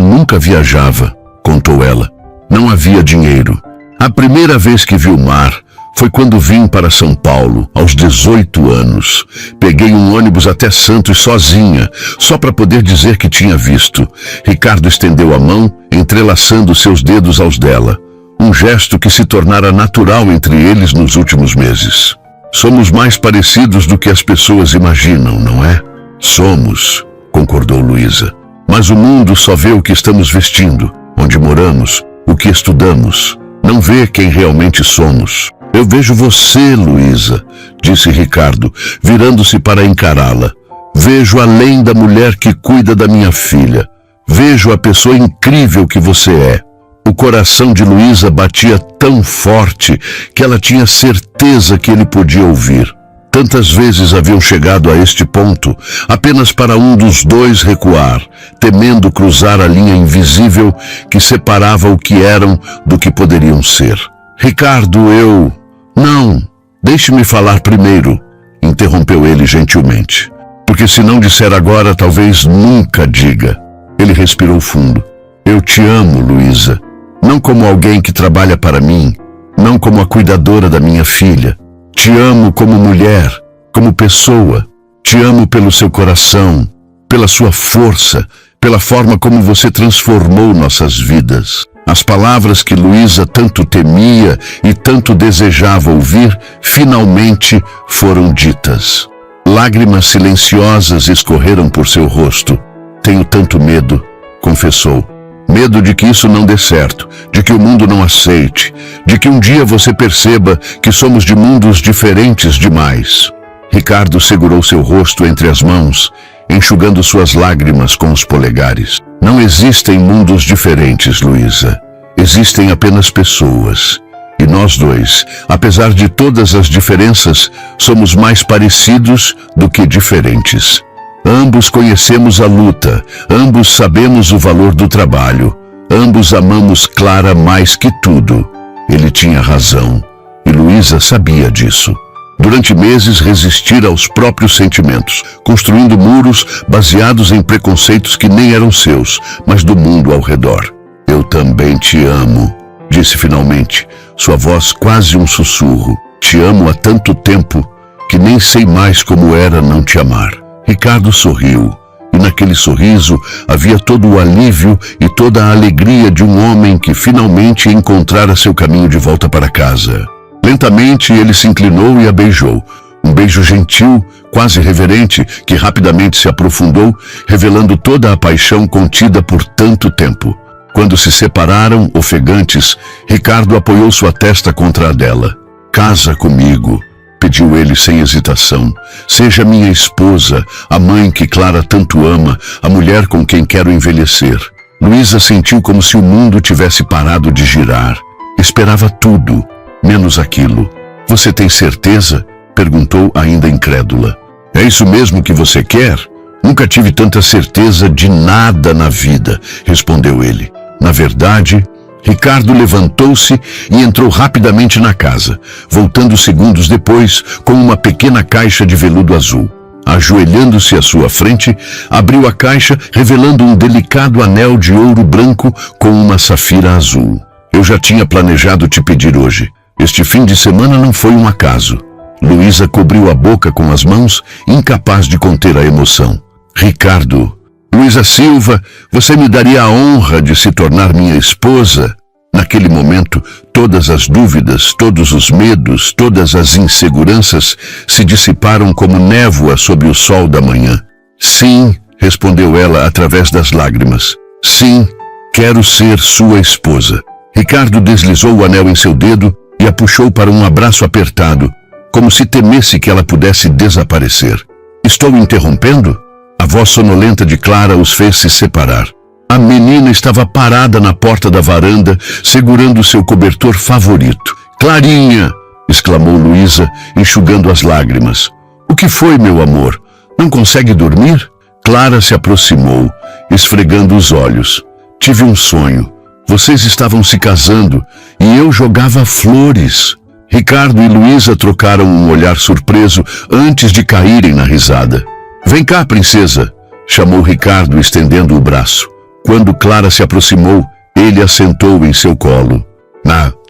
nunca viajava", contou ela. "Não havia dinheiro. A primeira vez que vi o mar foi quando vim para São Paulo, aos 18 anos. Peguei um ônibus até Santos sozinha, só para poder dizer que tinha visto." Ricardo estendeu a mão, entrelaçando seus dedos aos dela. Um gesto que se tornara natural entre eles nos últimos meses. "Somos mais parecidos do que as pessoas imaginam, não é?" "Somos", concordou Luísa. "Mas o mundo só vê o que estamos vestindo, onde moramos, o que estudamos. Não vê quem realmente somos." "Eu vejo você, Luísa", disse Ricardo, virando-se para encará-la. "Vejo além da mulher que cuida da minha filha. Vejo a pessoa incrível que você é." O coração de Luísa batia tão forte que ela tinha certeza que ele podia ouvir. Tantas vezes haviam chegado a este ponto, apenas para um dos dois recuar, temendo cruzar a linha invisível que separava o que eram do que poderiam ser. "Ricardo, eu..." "Não, deixe-me falar primeiro", interrompeu ele gentilmente. "Porque se não disser agora, talvez nunca diga." Ele respirou fundo. "Eu te amo, Luísa. Não como alguém que trabalha para mim, não como a cuidadora da minha filha. Te amo como mulher, como pessoa. Te amo pelo seu coração, pela sua força, pela forma como você transformou nossas vidas." As palavras que Luísa tanto temia e tanto desejava ouvir, finalmente foram ditas. Lágrimas silenciosas escorreram por seu rosto. "Tenho tanto medo", confessou. "Medo de que isso não dê certo, de que o mundo não aceite, de que um dia você perceba que somos de mundos diferentes demais." Ricardo segurou seu rosto entre as mãos, enxugando suas lágrimas com os polegares. "Não existem mundos diferentes, Luísa. Existem apenas pessoas. E nós dois, apesar de todas as diferenças, somos mais parecidos do que diferentes. Ambos conhecemos a luta, ambos sabemos o valor do trabalho, ambos amamos Clara mais que tudo." Ele tinha razão, e Luísa sabia disso. Durante meses resistira aos próprios sentimentos, construindo muros baseados em preconceitos que nem eram seus, mas do mundo ao redor. "Eu também te amo", disse finalmente, sua voz quase um sussurro. "Te amo há tanto tempo que nem sei mais como era não te amar." Ricardo sorriu, e naquele sorriso havia todo o alívio e toda a alegria de um homem que finalmente encontrara seu caminho de volta para casa. Lentamente ele se inclinou e a beijou. Um beijo gentil, quase reverente, que rapidamente se aprofundou, revelando toda a paixão contida por tanto tempo. Quando se separaram, ofegantes, Ricardo apoiou sua testa contra a dela. "Casa comigo", pediu ele sem hesitação. "Seja minha esposa, a mãe que Clara tanto ama, a mulher com quem quero envelhecer." Luísa sentiu como se o mundo tivesse parado de girar. Esperava tudo, menos aquilo. "Você tem certeza?", perguntou ainda incrédula. "É isso mesmo que você quer?" Nunca tive tanta certeza de nada na vida, respondeu ele. Na verdade, Ricardo levantou-se e entrou rapidamente na casa, voltando segundos depois com uma pequena caixa de veludo azul. Ajoelhando-se à sua frente, abriu a caixa, revelando um delicado anel de ouro branco com uma safira azul. Eu já tinha planejado te pedir hoje. Este fim de semana não foi um acaso. Luísa cobriu a boca com as mãos, incapaz de conter a emoção. Ricardo, Luísa Silva, você me daria a honra de se tornar minha esposa? Naquele momento, todas as dúvidas, todos os medos, todas as inseguranças se dissiparam como névoa sob o sol da manhã. Sim, respondeu ela através das lágrimas. Sim, quero ser sua esposa. Ricardo deslizou o anel em seu dedo e a puxou para um abraço apertado, como se temesse que ela pudesse desaparecer. Estou interrompendo? A voz sonolenta de Clara os fez se separar. A menina estava parada na porta da varanda, segurando seu cobertor favorito. Clarinha! Exclamou Luísa, enxugando as lágrimas. O que foi, meu amor? Não consegue dormir? Clara se aproximou, esfregando os olhos. Tive um sonho. Vocês estavam se casando e eu jogava flores. Ricardo e Luísa trocaram um olhar surpreso antes de caírem na risada. Vem cá, princesa, chamou Ricardo, estendendo o braço. Quando Clara se aproximou, ele a sentou em seu colo.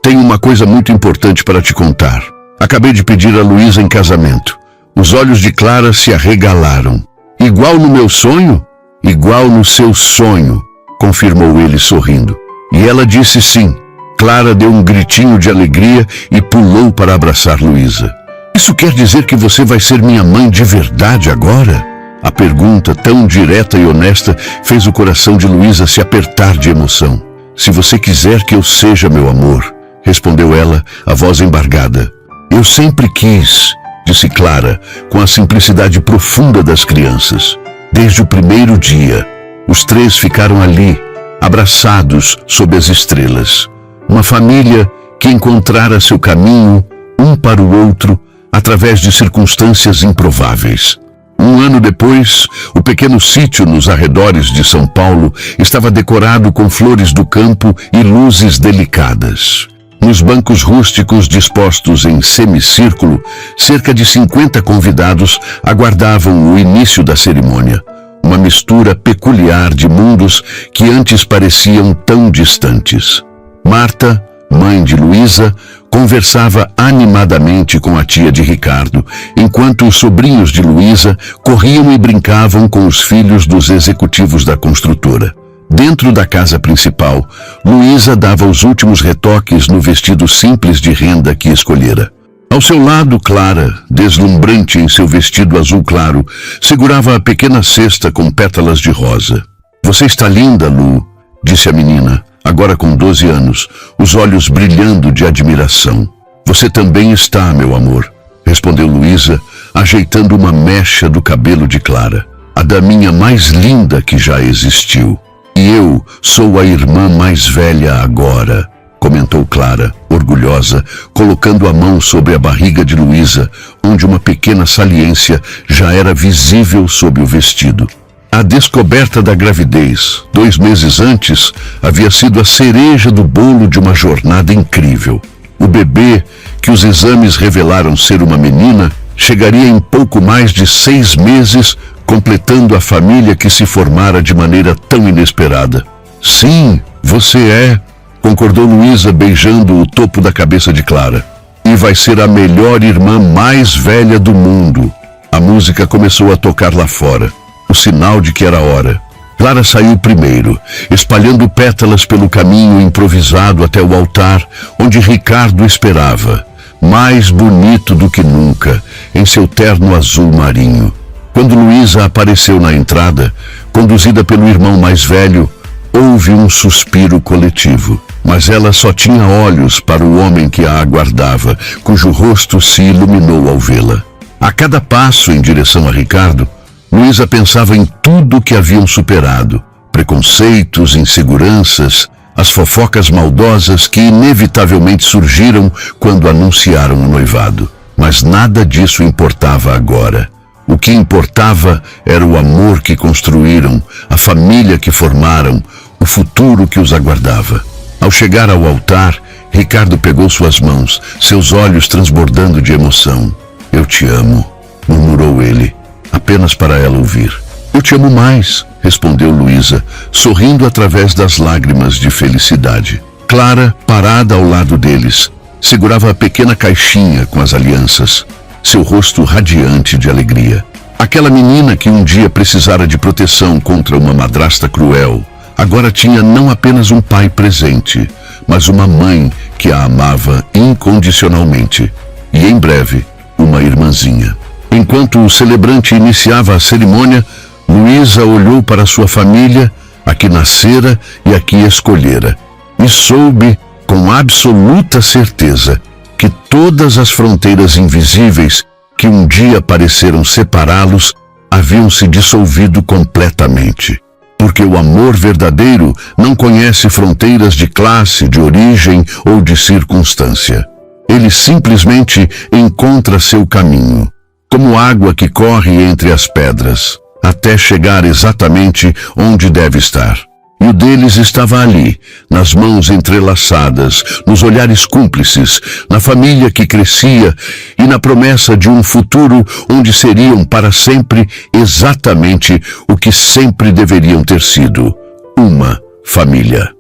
Tenho uma coisa muito importante para te contar. Acabei de pedir a Luísa em casamento. Os olhos de Clara se arregalaram. Igual no meu sonho? Igual no seu sonho, confirmou ele sorrindo. E ela disse sim. Clara deu um gritinho de alegria e pulou para abraçar Luísa. Isso quer dizer que você vai ser minha mãe de verdade agora? A pergunta, tão direta e honesta, fez o coração de Luísa se apertar de emoção. Se você quiser que eu seja, meu amor, respondeu ela, a voz embargada. Eu sempre quis, disse Clara, com a simplicidade profunda das crianças. Desde o primeiro dia, os três ficaram ali, abraçados sob as estrelas. Uma família que encontrara seu caminho, um para o outro, através de circunstâncias improváveis. Um ano depois, o pequeno sítio nos arredores de São Paulo estava decorado com flores do campo e luzes delicadas. Nos bancos rústicos dispostos em semicírculo, cerca de 50 convidados aguardavam o início da cerimônia. Uma mistura peculiar de mundos que antes pareciam tão distantes. Marta, mãe de Luísa, conversava animadamente com a tia de Ricardo, enquanto os sobrinhos de Luísa corriam e brincavam com os filhos dos executivos da construtora. Dentro da casa principal, Luísa dava os últimos retoques no vestido simples de renda que escolhera. Ao seu lado, Clara, deslumbrante em seu vestido azul claro, segurava a pequena cesta com pétalas de rosa. Você está linda, Lu, disse a menina, agora com 12 anos, os olhos brilhando de admiração. Você também está, meu amor, respondeu Luísa, ajeitando uma mecha do cabelo de Clara, a daminha mais linda que já existiu. E eu sou a irmã mais velha agora, comentou Clara, orgulhosa, colocando a mão sobre a barriga de Luísa, onde uma pequena saliência já era visível sob o vestido. A descoberta da gravidez, 2 meses antes, havia sido a cereja do bolo de uma jornada incrível. O bebê, que os exames revelaram ser uma menina, chegaria em pouco mais de 6 meses, completando a família que se formara de maneira tão inesperada. Sim, você é, concordou Luísa, beijando o topo da cabeça de Clara. E vai ser a melhor irmã mais velha do mundo. A música começou a tocar lá fora, o sinal de que era hora. Clara saiu primeiro, espalhando pétalas pelo caminho improvisado até o altar, onde Ricardo esperava, mais bonito do que nunca, em seu terno azul marinho. Quando Luísa apareceu na entrada, conduzida pelo irmão mais velho, houve um suspiro coletivo. Mas ela só tinha olhos para o homem que a aguardava, cujo rosto se iluminou ao vê-la. A cada passo em direção a Ricardo, Luísa pensava em tudo que haviam superado, preconceitos, inseguranças, as fofocas maldosas que inevitavelmente surgiram quando anunciaram o noivado. Mas nada disso importava agora. O que importava era o amor que construíram, a família que formaram, o futuro que os aguardava. Ao chegar ao altar, Ricardo pegou suas mãos, seus olhos transbordando de emoção. Eu te amo, murmurou ele, apenas para ela ouvir. Eu te amo mais, respondeu Luísa, sorrindo através das lágrimas de felicidade. Clara, parada ao lado deles, segurava a pequena caixinha com as alianças, seu rosto radiante de alegria. Aquela menina que um dia precisara de proteção contra uma madrasta cruel, agora tinha não apenas um pai presente, mas uma mãe que a amava incondicionalmente. E em breve, uma irmãzinha. Enquanto o celebrante iniciava a cerimônia, Luísa olhou para sua família, a que nascera e a que escolhera, e soube com absoluta certeza que todas as fronteiras invisíveis que um dia pareceram separá-los haviam se dissolvido completamente. Porque o amor verdadeiro não conhece fronteiras de classe, de origem ou de circunstância. Ele simplesmente encontra seu caminho, como água que corre entre as pedras, até chegar exatamente onde deve estar. E o deles estava ali, nas mãos entrelaçadas, nos olhares cúmplices, na família que crescia e na promessa de um futuro onde seriam para sempre exatamente o que sempre deveriam ter sido: uma família.